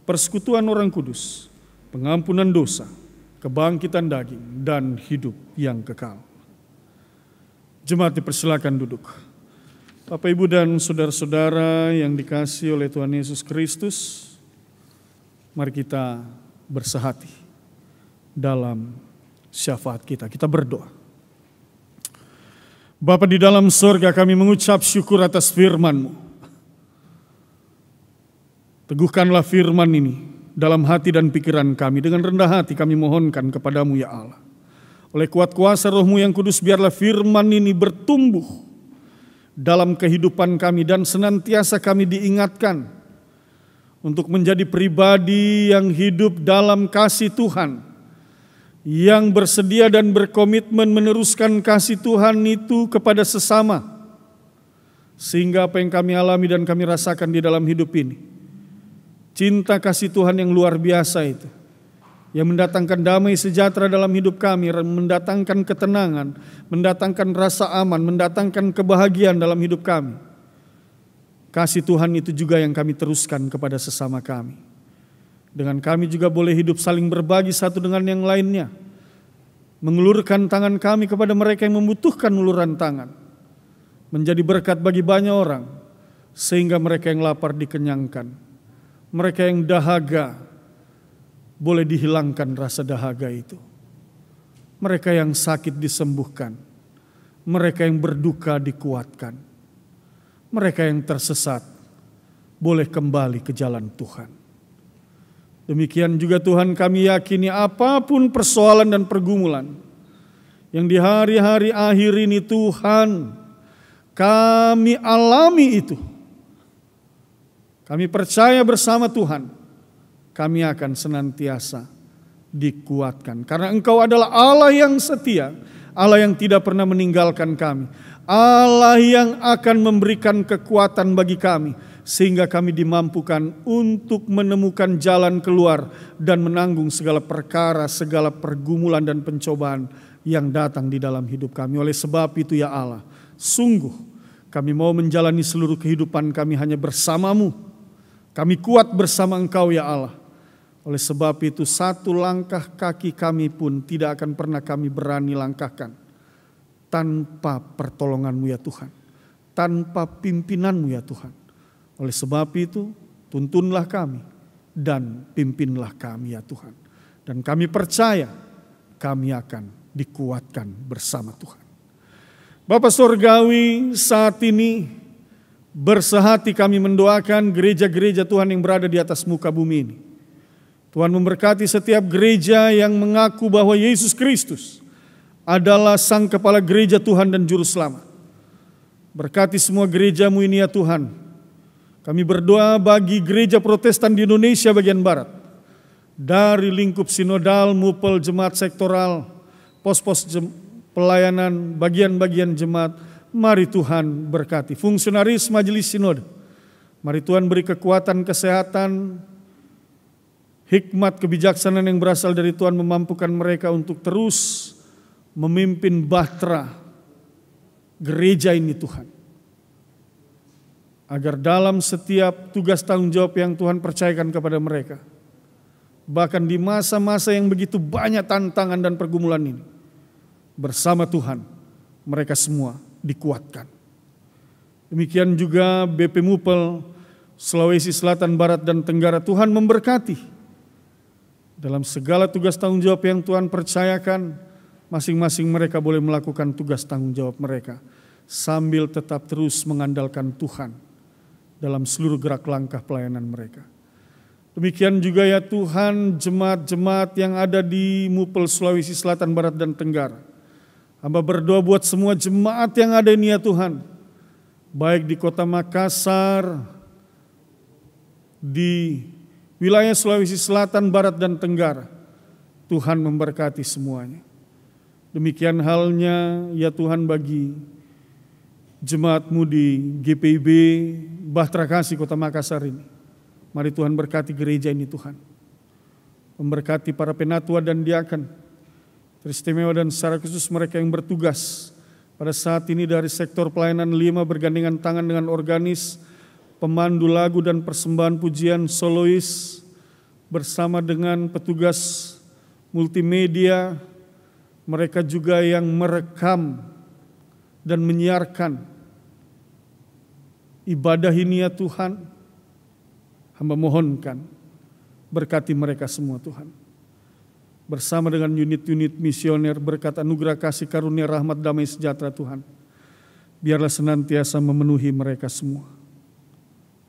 persekutuan orang kudus, pengampunan dosa, kebangkitan daging, dan hidup yang kekal. Jemaat dipersilakan duduk. Bapak, Ibu, dan saudara-saudara yang dikasihi oleh Tuhan Yesus Kristus, mari kita bersehati dalam syafaat kita. Kita berdoa. Bapa di dalam surga, kami mengucap syukur atas firman-Mu. Teguhkanlah firman ini dalam hati dan pikiran kami. Dengan rendah hati kami mohonkan kepadamu ya Allah. Oleh kuat kuasa Roh-Mu yang kudus, biarlah firman ini bertumbuh dalam kehidupan kami dan senantiasa kami diingatkan untuk menjadi pribadi yang hidup dalam kasih Tuhan, yang bersedia dan berkomitmen meneruskan kasih Tuhan itu kepada sesama, sehingga apa yang kami alami dan kami rasakan di dalam hidup ini, cinta kasih Tuhan yang luar biasa itu, yang mendatangkan damai sejahtera dalam hidup kami, mendatangkan ketenangan, mendatangkan rasa aman, mendatangkan kebahagiaan dalam hidup kami. Kasih Tuhan itu juga yang kami teruskan kepada sesama kami. Dengan kami juga boleh hidup saling berbagi satu dengan yang lainnya. Mengulurkan tangan kami kepada mereka yang membutuhkan uluran tangan. Menjadi berkat bagi banyak orang. Sehingga mereka yang lapar dikenyangkan. Mereka yang dahaga boleh dihilangkan rasa dahaga itu. Mereka yang sakit disembuhkan. Mereka yang berduka dikuatkan. Mereka yang tersesat boleh kembali ke jalan Tuhan. Demikian juga Tuhan, kami yakini apapun persoalan dan pergumulan yang di hari-hari akhir ini Tuhan kami alami itu. Kami percaya bersama Tuhan, kami akan senantiasa dikuatkan. Karena Engkau adalah Allah yang setia, Allah yang tidak pernah meninggalkan kami, Allah yang akan memberikan kekuatan bagi kami, sehingga kami dimampukan untuk menemukan jalan keluar dan menanggung segala perkara, segala pergumulan dan pencobaan yang datang di dalam hidup kami. Oleh sebab itu ya Allah, sungguh kami mau menjalani seluruh kehidupan kami hanya bersama-Mu. Kami kuat bersama Engkau ya Allah. Oleh sebab itu satu langkah kaki kami pun tidak akan pernah kami berani langkahkan tanpa pertolongan-Mu ya Tuhan, tanpa pimpinan-Mu ya Tuhan. Oleh sebab itu, tuntunlah kami dan pimpinlah kami ya Tuhan. Dan kami percaya kami akan dikuatkan bersama Tuhan. Bapa Surgawi, saat ini bersehati kami mendoakan gereja-gereja Tuhan yang berada di atas muka bumi ini. Tuhan memberkati setiap gereja yang mengaku bahwa Yesus Kristus adalah Sang Kepala Gereja Tuhan dan Juru Selamat. Berkati semua gereja-Mu ini ya Tuhan. Kami berdoa bagi gereja Protestan di Indonesia bagian Barat. Dari lingkup sinodal, mupel, jemaat sektoral, pos-pos pelayanan, bagian-bagian jemaat. Mari Tuhan berkati. Fungsionaris majelis sinode. Mari Tuhan beri kekuatan, kesehatan, hikmat, kebijaksanaan yang berasal dari Tuhan memampukan mereka untuk terus memimpin bahtera gereja ini Tuhan. Agar dalam setiap tugas tanggung jawab yang Tuhan percayakan kepada mereka, bahkan di masa-masa yang begitu banyak tantangan dan pergumulan ini, bersama Tuhan mereka semua dikuatkan. Demikian juga BP Mupel Sulawesi Selatan, Barat, dan Tenggara. Tuhan memberkati dalam segala tugas tanggung jawab yang Tuhan percayakan. Masing-masing mereka boleh melakukan tugas tanggung jawab mereka sambil tetap terus mengandalkan Tuhan dalam seluruh gerak langkah pelayanan mereka. Demikian juga ya Tuhan, jemaat-jemaat yang ada di Mupel Sulawesi Selatan, Barat, dan Tenggara. Hamba berdoa buat semua jemaat yang ada ini ya Tuhan, baik di kota Makassar, di wilayah Sulawesi Selatan, Barat, dan Tenggara. Tuhan memberkati semuanya. Demikian halnya ya Tuhan bagi jemaat-Mu di GPIB Bahtera Kasih Kota Makassar ini. Mari Tuhan berkati gereja ini Tuhan. Memberkati para penatua dan diaken. Teristimewa dan secara khusus mereka yang bertugas Pada saat ini dari sektor pelayanan 5 bergandengan tangan dengan organis, pemandu lagu dan persembahan pujian solois bersama dengan petugas multimedia, mereka juga yang merekam dan menyiarkan ibadah ini ya Tuhan. Hamba mohonkan berkati mereka semua Tuhan. Bersama dengan unit-unit misioner berkat anugerah kasih karunia rahmat damai sejahtera Tuhan. Biarlah senantiasa memenuhi mereka semua.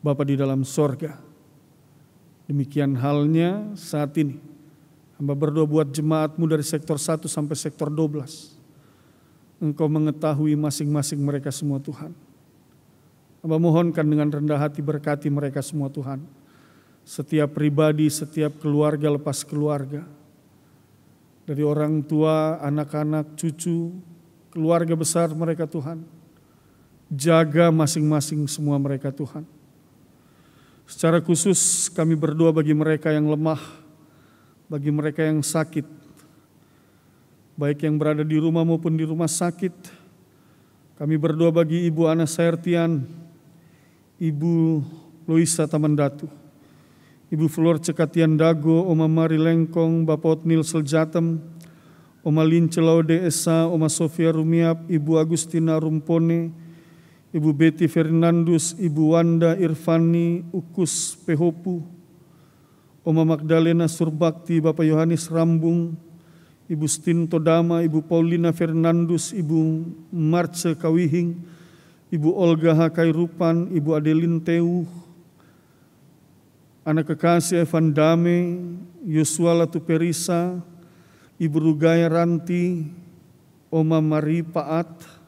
Bapa di dalam sorga, demikian halnya saat ini. Hamba berdoa buat jemaat-Mu dari sektor 1 sampai sektor 12. Engkau mengetahui masing-masing mereka semua Tuhan. Hamba mohonkan dengan rendah hati berkati mereka semua Tuhan. Setiap pribadi, setiap keluarga lepas keluarga. Dari orang tua, anak-anak, cucu, keluarga besar mereka Tuhan. Jaga masing-masing semua mereka Tuhan. Secara khusus kami berdoa bagi mereka yang lemah, bagi mereka yang sakit, baik yang berada di rumah maupun di rumah sakit. Kami berdoa bagi Ibu Ana Saertian, Ibu Loisa Tamandatu, Ibu Flor Cekatian Dago, Oma Mari Lengkong, Bapak Otnil Seljatem, Oma Lince Laude Esa, Oma Sofia Rumiap, Ibu Agustina Rumpone, Ibu Betty Fernandus, Ibu Wanda Irfani Ukus Pehopu, Oma Magdalena Surbakti, Bapak Yohanes Rambung, Ibu Stinto Dama, Ibu Paulina Fernandus, Ibu Marce Kawihing, Ibu Olga Hakairupan, Ibu Adelin Teuh, anak kekasih Evan Dame, Yosua Latuperisa, Ibu Rugaya Ranti, Oma Mari Paat,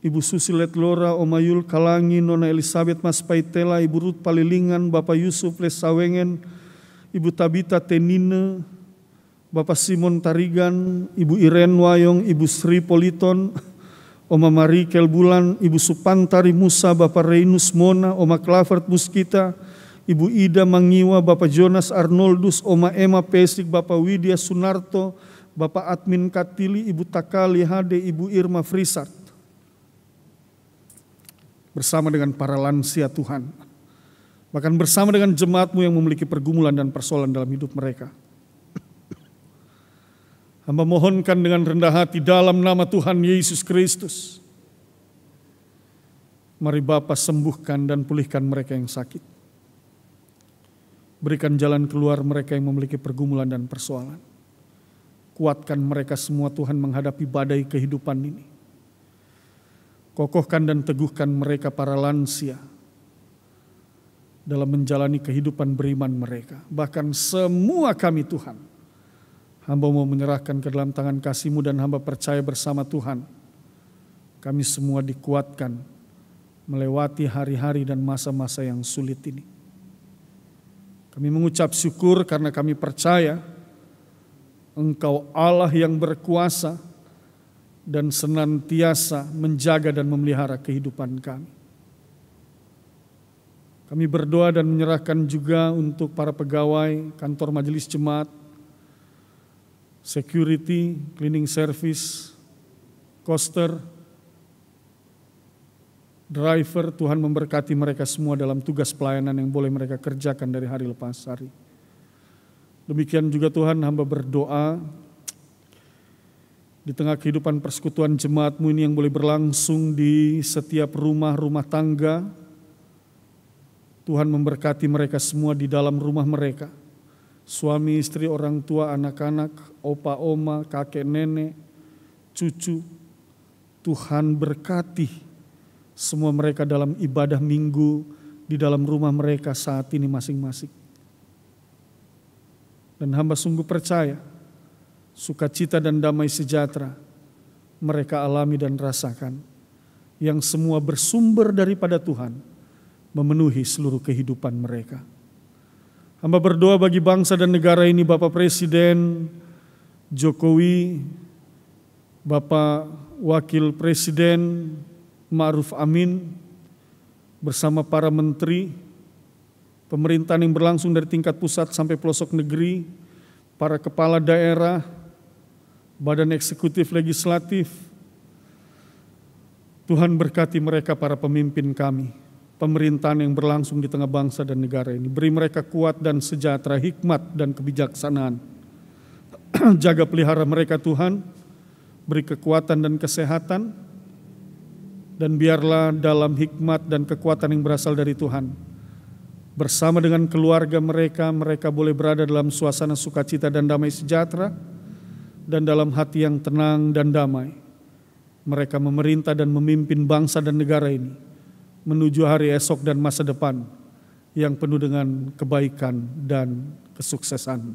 Ibu Susilet Lora, Oma Yul Kalangi, Nona Elizabeth Mas Paitela, Ibu Ruth Palilingan, Bapak Yusuf Lesawengen, Ibu Tabita Tenine, Bapak Simon Tarigan, Ibu Iren Wayong, Ibu Sri Politon, Oma Mari Kelbulan, Ibu Supantari Musa, Bapak Reinus Mona, Oma Clavert Muskita, Ibu Ida Mangiwa, Bapak Jonas Arnoldus, Oma Emma Pesik, Bapak Widya Sunarto, Bapak Admin Katili, Ibu Takali Hade, Ibu Irma Frisat. Bersama dengan para lansia Tuhan, bahkan bersama dengan jemaat-Mu yang memiliki pergumulan dan persoalan dalam hidup mereka. Hamba mohonkan dengan rendah hati dalam nama Tuhan Yesus Kristus. Mari Bapa sembuhkan dan pulihkan mereka yang sakit. Berikan jalan keluar mereka yang memiliki pergumulan dan persoalan. Kuatkan mereka semua Tuhan menghadapi badai kehidupan ini. Kokohkan dan teguhkan mereka para lansia dalam menjalani kehidupan beriman mereka. Bahkan semua kami Tuhan, hamba mau menyerahkan ke dalam tangan kasih-Mu dan hamba percaya bersama Tuhan, kami semua dikuatkan melewati hari-hari dan masa-masa yang sulit ini. Kami mengucap syukur karena kami percaya Engkau Allah yang berkuasa dan senantiasa menjaga dan memelihara kehidupan kami. Kami berdoa dan menyerahkan juga untuk para pegawai kantor majelis jemaat, security, cleaning service, koster, driver. Tuhan memberkati mereka semua dalam tugas pelayanan yang boleh mereka kerjakan dari hari lepas hari. Demikian juga Tuhan, hamba berdoa di tengah kehidupan persekutuan jemaat-Mu ini yang boleh berlangsung di setiap rumah tangga. Tuhan memberkati mereka semua di dalam rumah mereka. Suami, istri, orang tua, anak-anak, opa, oma, kakek, nenek, cucu. Tuhan berkati semua mereka dalam ibadah minggu di dalam rumah mereka saat ini masing-masing. Dan hamba sungguh percaya sukacita dan damai sejahtera mereka alami dan rasakan, yang semua bersumber daripada Tuhan memenuhi seluruh kehidupan mereka. Hamba berdoa bagi bangsa dan negara ini, Bapak Presiden Jokowi, Bapak Wakil Presiden Ma'ruf Amin, bersama para menteri, pemerintahan yang berlangsung dari tingkat pusat sampai pelosok negeri, para kepala daerah, badan eksekutif legislatif, Tuhan berkati mereka para pemimpin kami, pemerintahan yang berlangsung di tengah bangsa dan negara ini. Beri mereka kuat dan sejahtera, hikmat dan kebijaksanaan. Jaga pelihara mereka Tuhan, beri kekuatan dan kesehatan, dan biarlah dalam hikmat dan kekuatan yang berasal dari Tuhan, bersama dengan keluarga mereka, mereka boleh berada dalam suasana sukacita dan damai sejahtera, dan dalam hati yang tenang dan damai. Mereka memerintah dan memimpin bangsa dan negara ini menuju hari esok dan masa depan yang penuh dengan kebaikan dan kesuksesan.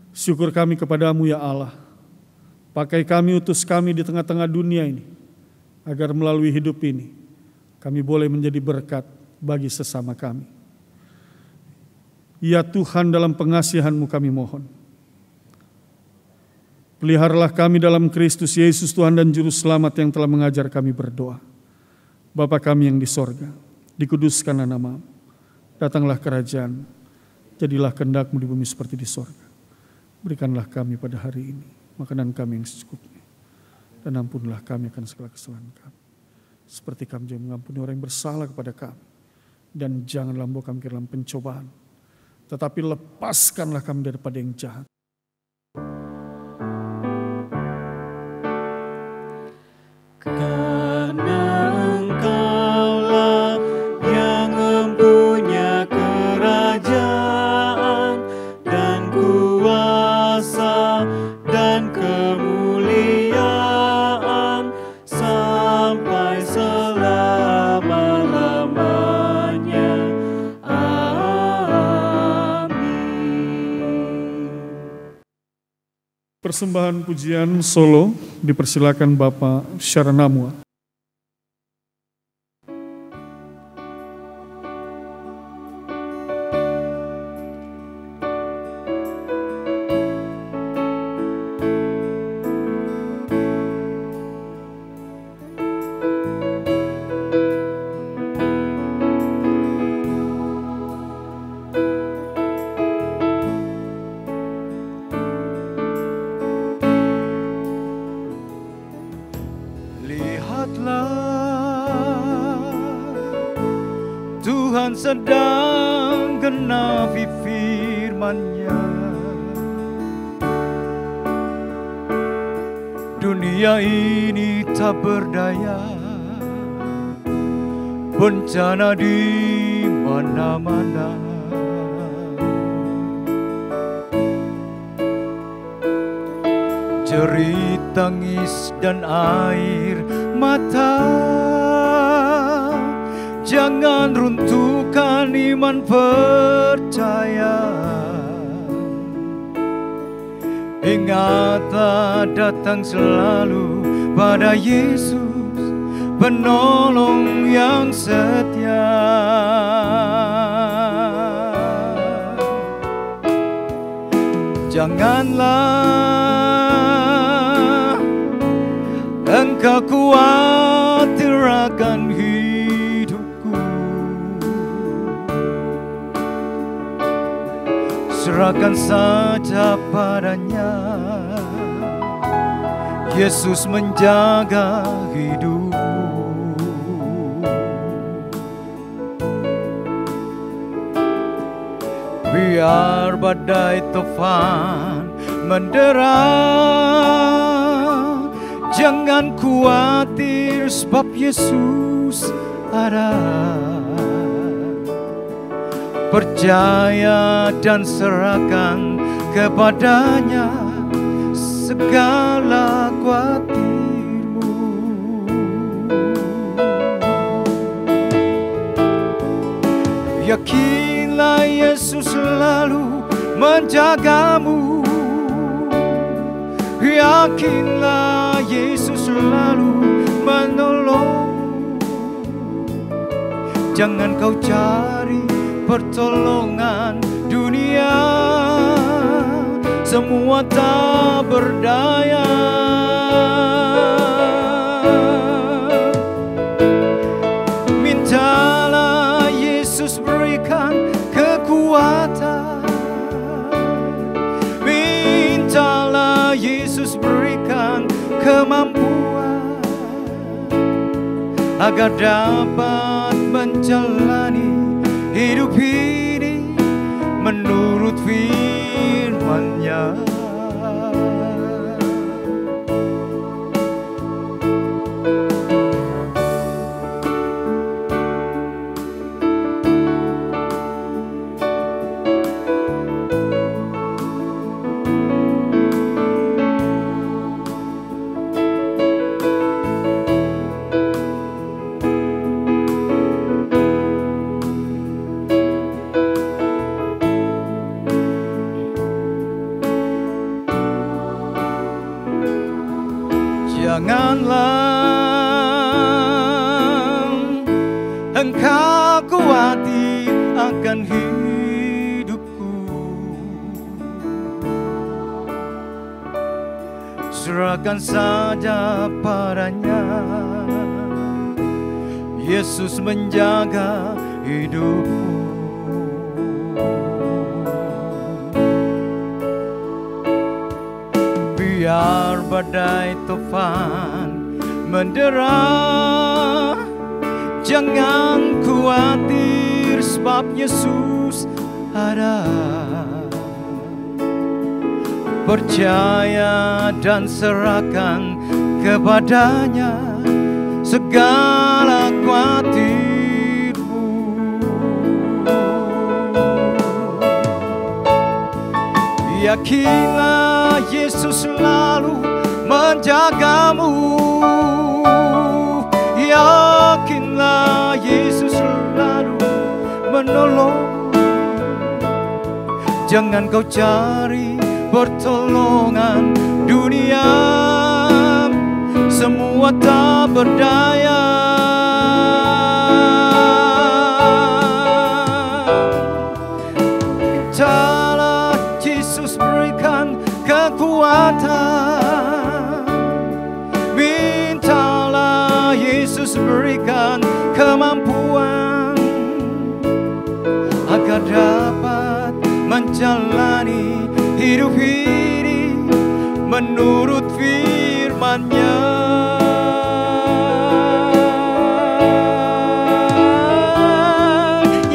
Syukur kami kepadamu ya Allah. Pakai kami, utus kami di tengah-tengah dunia ini, agar melalui hidup ini kami boleh menjadi berkat bagi sesama kami. Ya Tuhan, dalam pengasihan-Mu kami mohon, peliharalah kami dalam Kristus Yesus Tuhan dan Juru Selamat yang telah mengajar kami berdoa. Bapa kami yang di sorga, dikuduskanlah nama-Mu, datanglah kerajaan, jadilah kehendak-Mu di bumi seperti di sorga. Berikanlah kami pada hari ini makanan kami yang secukupnya, dan ampunilah kami akan segala kesalahan kami, seperti kami juga mengampuni orang yang bersalah kepada kami. Dan janganlah membawa kami ke dalam pencobaan, tetapi lepaskanlah kami daripada yang jahat. Karena Engkaulah yang mempunyai kerajaan dan kuasa dan kemuliaan sampai selama-lamanya. Amin. Persembahan pujian solo dipersilakan Bapak Syaranamua. Tuhan sedang genapi firman-Nya. Dunia ini tak berdaya, bencana di mana-mana. Jerit tangis dan air mata. Jangan runtuhkan iman percaya. Ingatlah datang selalu pada Yesus, penolong yang setia. Janganlah engkau khawatir akan hidupku. Serahkan saja padanya. Yesus menjaga hidupmu. Biar badai tofan mendera, jangan khawatir sebab Yesus ada. Percaya dan serahkan kepadanya segala khawatirmu. Yakinlah Yesus selalu menjagamu. Yakinlah Yesus selalu menolongmu. Jangan kau cari pertolongan dunia, semua tak berdaya. Mintalah Yesus berikan kekuatan. Mintalah Yesus berikan kemampuan. agar dapat menjalani hidup ini menurut firman-Nya. Janganlah engkau khawatir akan hidupku, serahkan saja padanya. Yesus menjaga hidupmu. Biar badai tofan mendera, jangan khawatir sebab Yesus ada. Percaya dan serahkan kepadanya segala khawatirmu. Yakinlah Yesus selalu menjagamu. Yakinlah Yesus selalu menolongmu. Jangan kau cari pertolongan dunia, semua tak berdaya. Mintalah Yesus berikan kekuatan, mintalah Yesus berikan kemampuan agar dapat menjalani hidup ini menurut firman-Nya.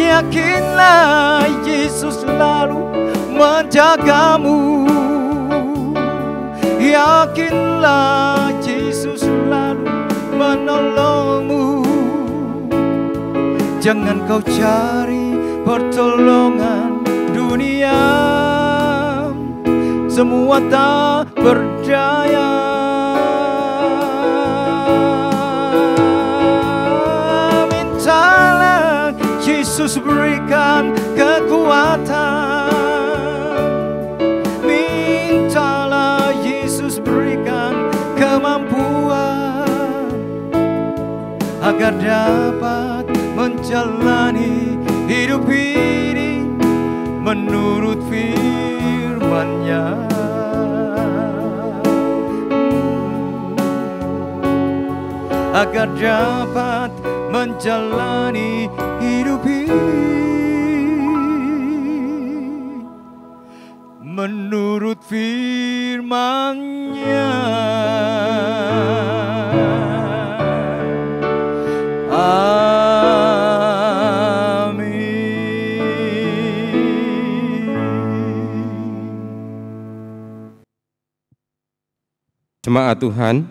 Yakinlah Yesus selalu menjagamu. Yakinlah Yesus selalu menolongmu. Jangan kau cari pertolongan dunia, semua tak berdaya. Mintalah Yesus berikan kekuatan, mintalah Yesus berikan kemampuan agar dapat menjalani hidup ini menurut firman-Nya. Agar dapat menjalani hidup ini menurut firman-Nya. Jemaat Tuhan,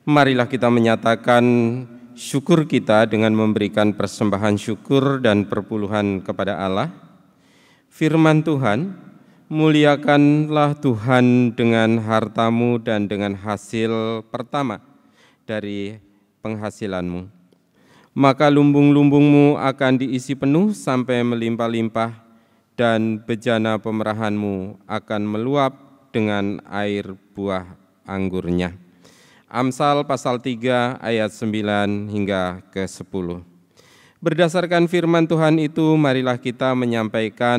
marilah kita menyatakan syukur kita dengan memberikan persembahan syukur dan perpuluhan kepada Allah. Firman Tuhan, muliakanlah Tuhan dengan hartamu dan dengan hasil pertama dari penghasilanmu. Maka lumbung-lumbungmu akan diisi penuh sampai melimpah-limpah, dan bejana pemerahanmu akan meluap dengan air buah anggurnya. Amsal pasal 3 ayat 9 hingga ke 10. Berdasarkan firman Tuhan itu, marilah kita menyampaikan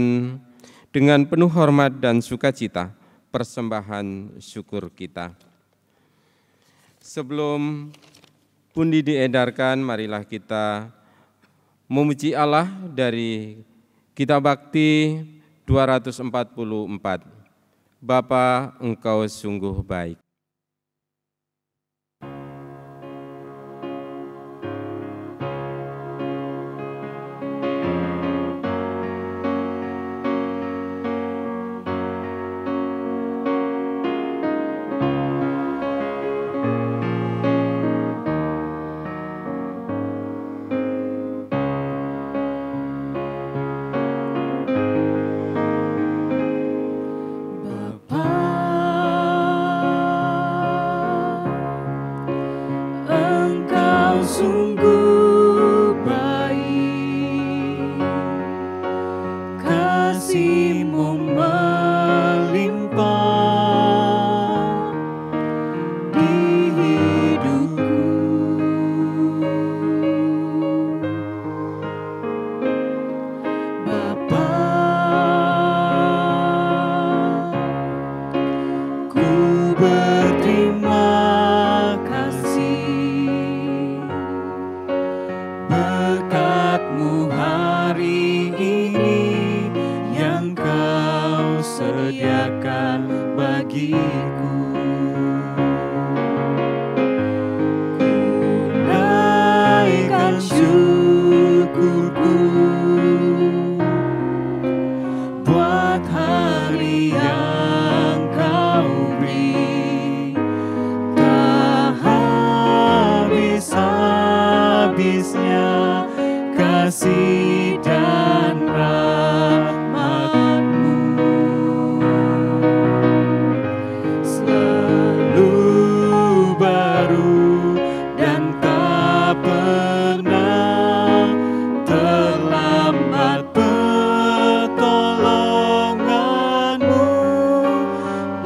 dengan penuh hormat dan sukacita persembahan syukur kita. Sebelum pundi diedarkan, marilah kita memuji Allah dari Kitab Bakti 244. Bapa, Engkau sungguh baik. berkat-Mu hari ini yang Kau sediakan bagiku. Naikkan syukurku buat hari yang Kau beri. Tak habis-habisnya kasih dan rahmat-Mu, selalu baru dan tak pernah terlambat. Pertolongan-Mu,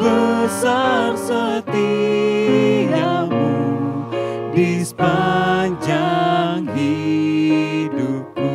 besar setia-Mu di sepanjang hidupku.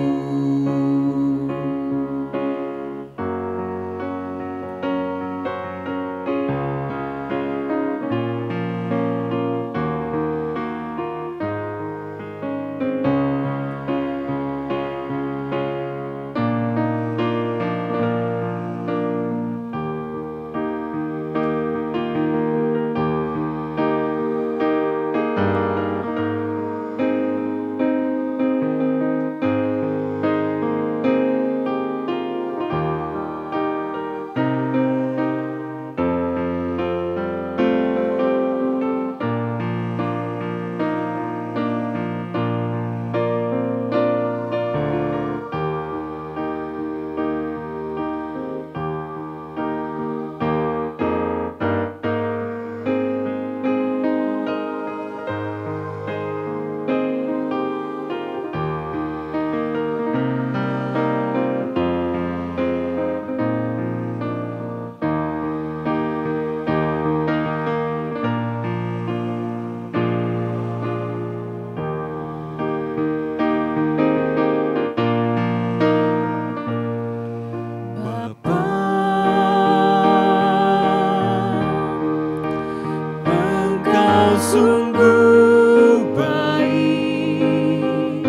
Sungguh baik,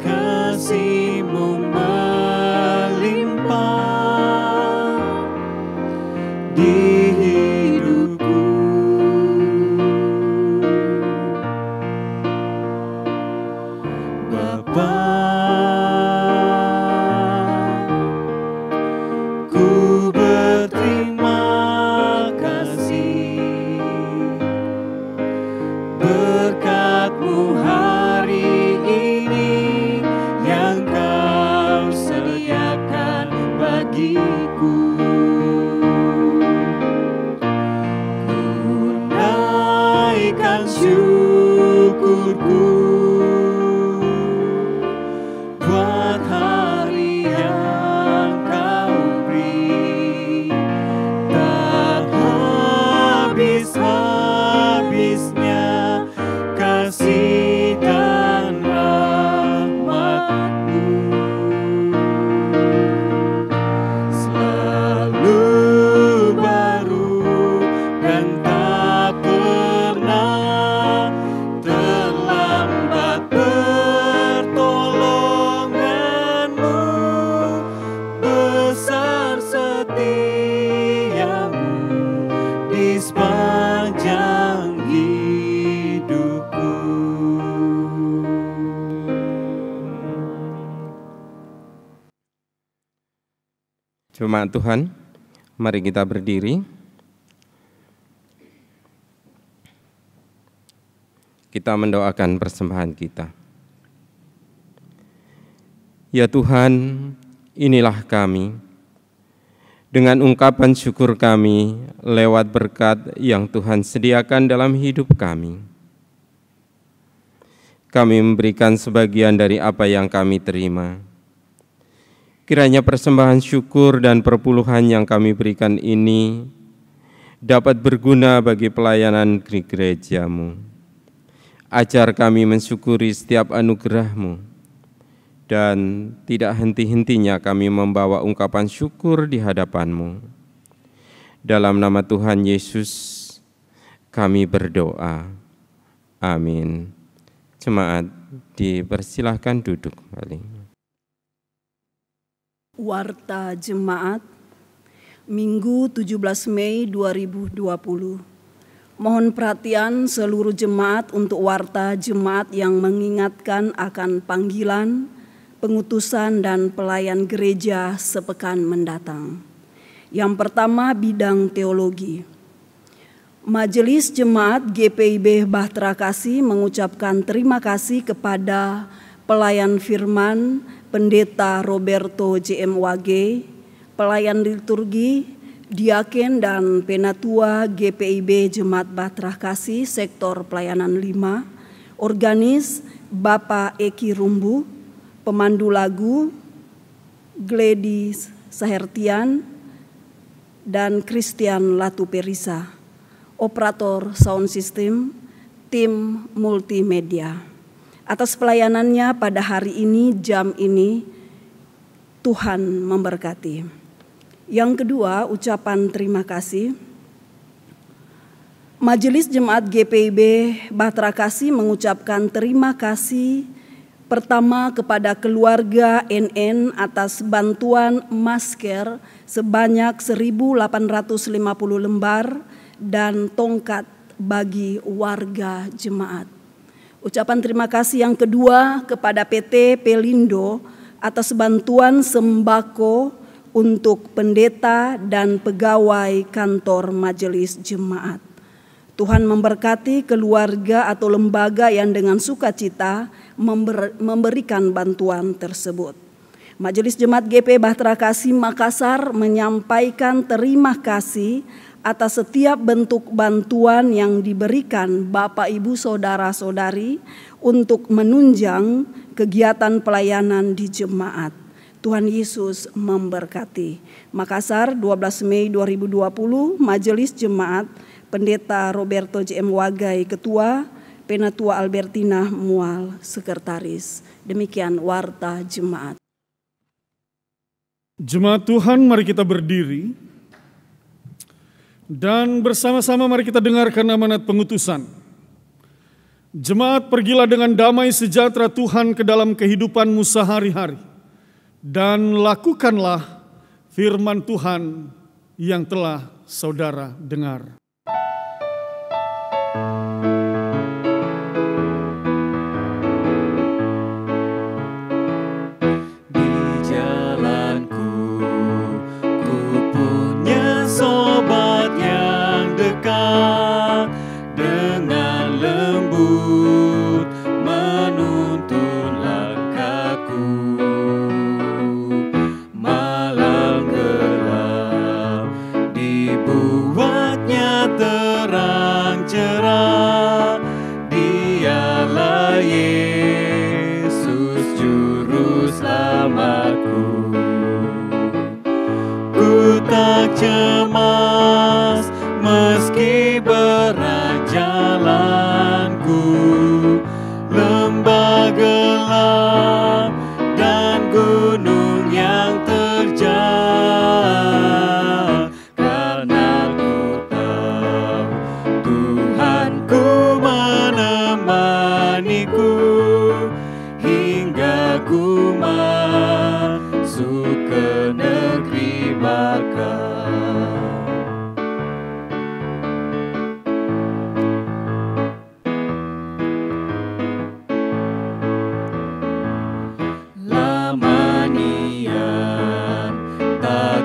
kasih-Mu melimpah di hidupku. Bapa, ku berterima kasih berkat-Mu hari ini yang Kau sediakan bagiku. Ku naikkan syukurku buat hari yang Kau beri. Tak habis-habisnya kasih dan rahmat-Mu, selalu baru dan tak pernah terlambat. Pertolongan-Mu, besar setia-Mu di sepanjang hidupku. Jemaat Tuhan, mari kita berdiri. Kita mendoakan persembahan kita. Ya Tuhan, inilah kami. Dengan ungkapan syukur kami lewat berkat yang Tuhan sediakan dalam hidup kami. Kami memberikan sebagian dari apa yang kami terima. Kiranya persembahan syukur dan perpuluhan yang kami berikan ini dapat berguna bagi pelayanan gereja-Mu. Ajar kami mensyukuri setiap anugerah-Mu, dan tidak henti-hentinya kami membawa ungkapan syukur di hadapan-Mu. Dalam nama Tuhan Yesus kami berdoa. Amin. Jemaat dipersilahkan duduk kembali. Warta Jemaat Minggu 17 Mei 2020. Mohon perhatian seluruh jemaat untuk warta jemaat yang mengingatkan akan panggilan, pengutusan dan pelayan gereja sepekan mendatang. Yang pertama, bidang teologi. Majelis Jemaat GPIB Bahtera Kasih mengucapkan terima kasih kepada pelayan firman Pendeta Roberto JMWG, pelayan liturgi, diaken dan penatua GPIB Jemaat Bahtera Kasih Sektor Pelayanan 5, organis Bapak Eki Rumbu, pemandu lagu Gladys Sahertian dan Christian Latuperisa, operator sound system, tim multimedia. Atas pelayanannya pada hari ini, jam ini, Tuhan memberkati. Yang kedua, ucapan terima kasih. Majelis Jemaat GPIB Bahtera Kasih mengucapkan terima kasih pertama kepada keluarga NN atas bantuan masker sebanyak 1.850 lembar dan tongkat bagi warga jemaat. Ucapan terima kasih yang kedua kepada PT Pelindo atas bantuan sembako untuk pendeta dan pegawai kantor majelis jemaat. Tuhan memberkati keluarga atau lembaga yang dengan sukacita memberikan bantuan tersebut. Majelis Jemaat GP Bahtera Kasih Makassar menyampaikan terima kasih atas setiap bentuk bantuan yang diberikan Bapak Ibu Saudara-saudari untuk menunjang kegiatan pelayanan di jemaat. Tuhan Yesus memberkati. Makassar, 12 Mei 2020, Majelis Jemaat Pendeta Roberto JM Wagai, Ketua, Penatua Albertina Mual, Sekretaris. Demikian warta jemaat. Jemaat Tuhan, mari kita berdiri dan bersama-sama mari kita dengarkan amanat pengutusan. Jemaat, pergilah dengan damai sejahtera Tuhan ke dalam kehidupanmu sehari-hari dan lakukanlah firman Tuhan yang telah saudara dengar. Cemas meski berat jalanku, lembah gelap dan gunung yang terjal, karena ku tahu Tuhanku menemaniku hingga ku masuk ke negeri bakal.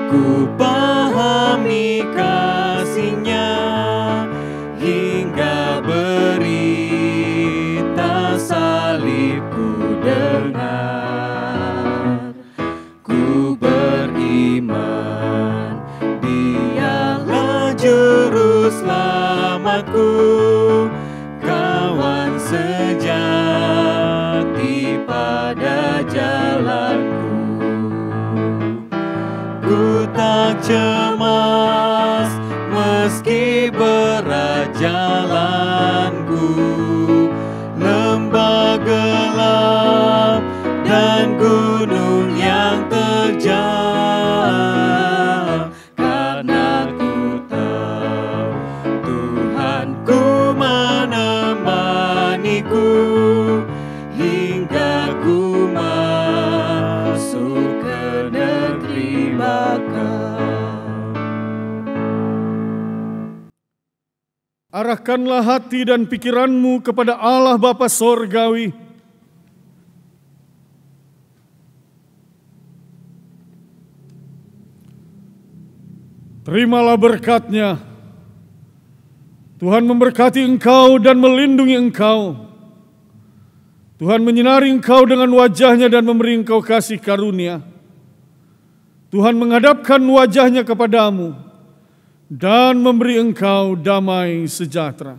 Ku pahami kasih-Nya hingga berita salib ku dengar. Ku beriman Dialah juru selamatku, kawan sejati pada jalanku. Ku tak cemas meski berat jalanku, lembah gelap dan gunung yang terjal, karena ku tahu Tuhanku menemaniku Arahkanlah hati dan pikiranmu kepada Allah Bapa Sorgawi. Terimalah berkat-Nya. Tuhan memberkati engkau dan melindungi engkau. Tuhan menyinari engkau dengan wajah-Nya dan memberi engkau kasih karunia. Tuhan menghadapkan wajah-Nya kepadamu dan memberi engkau damai sejahtera.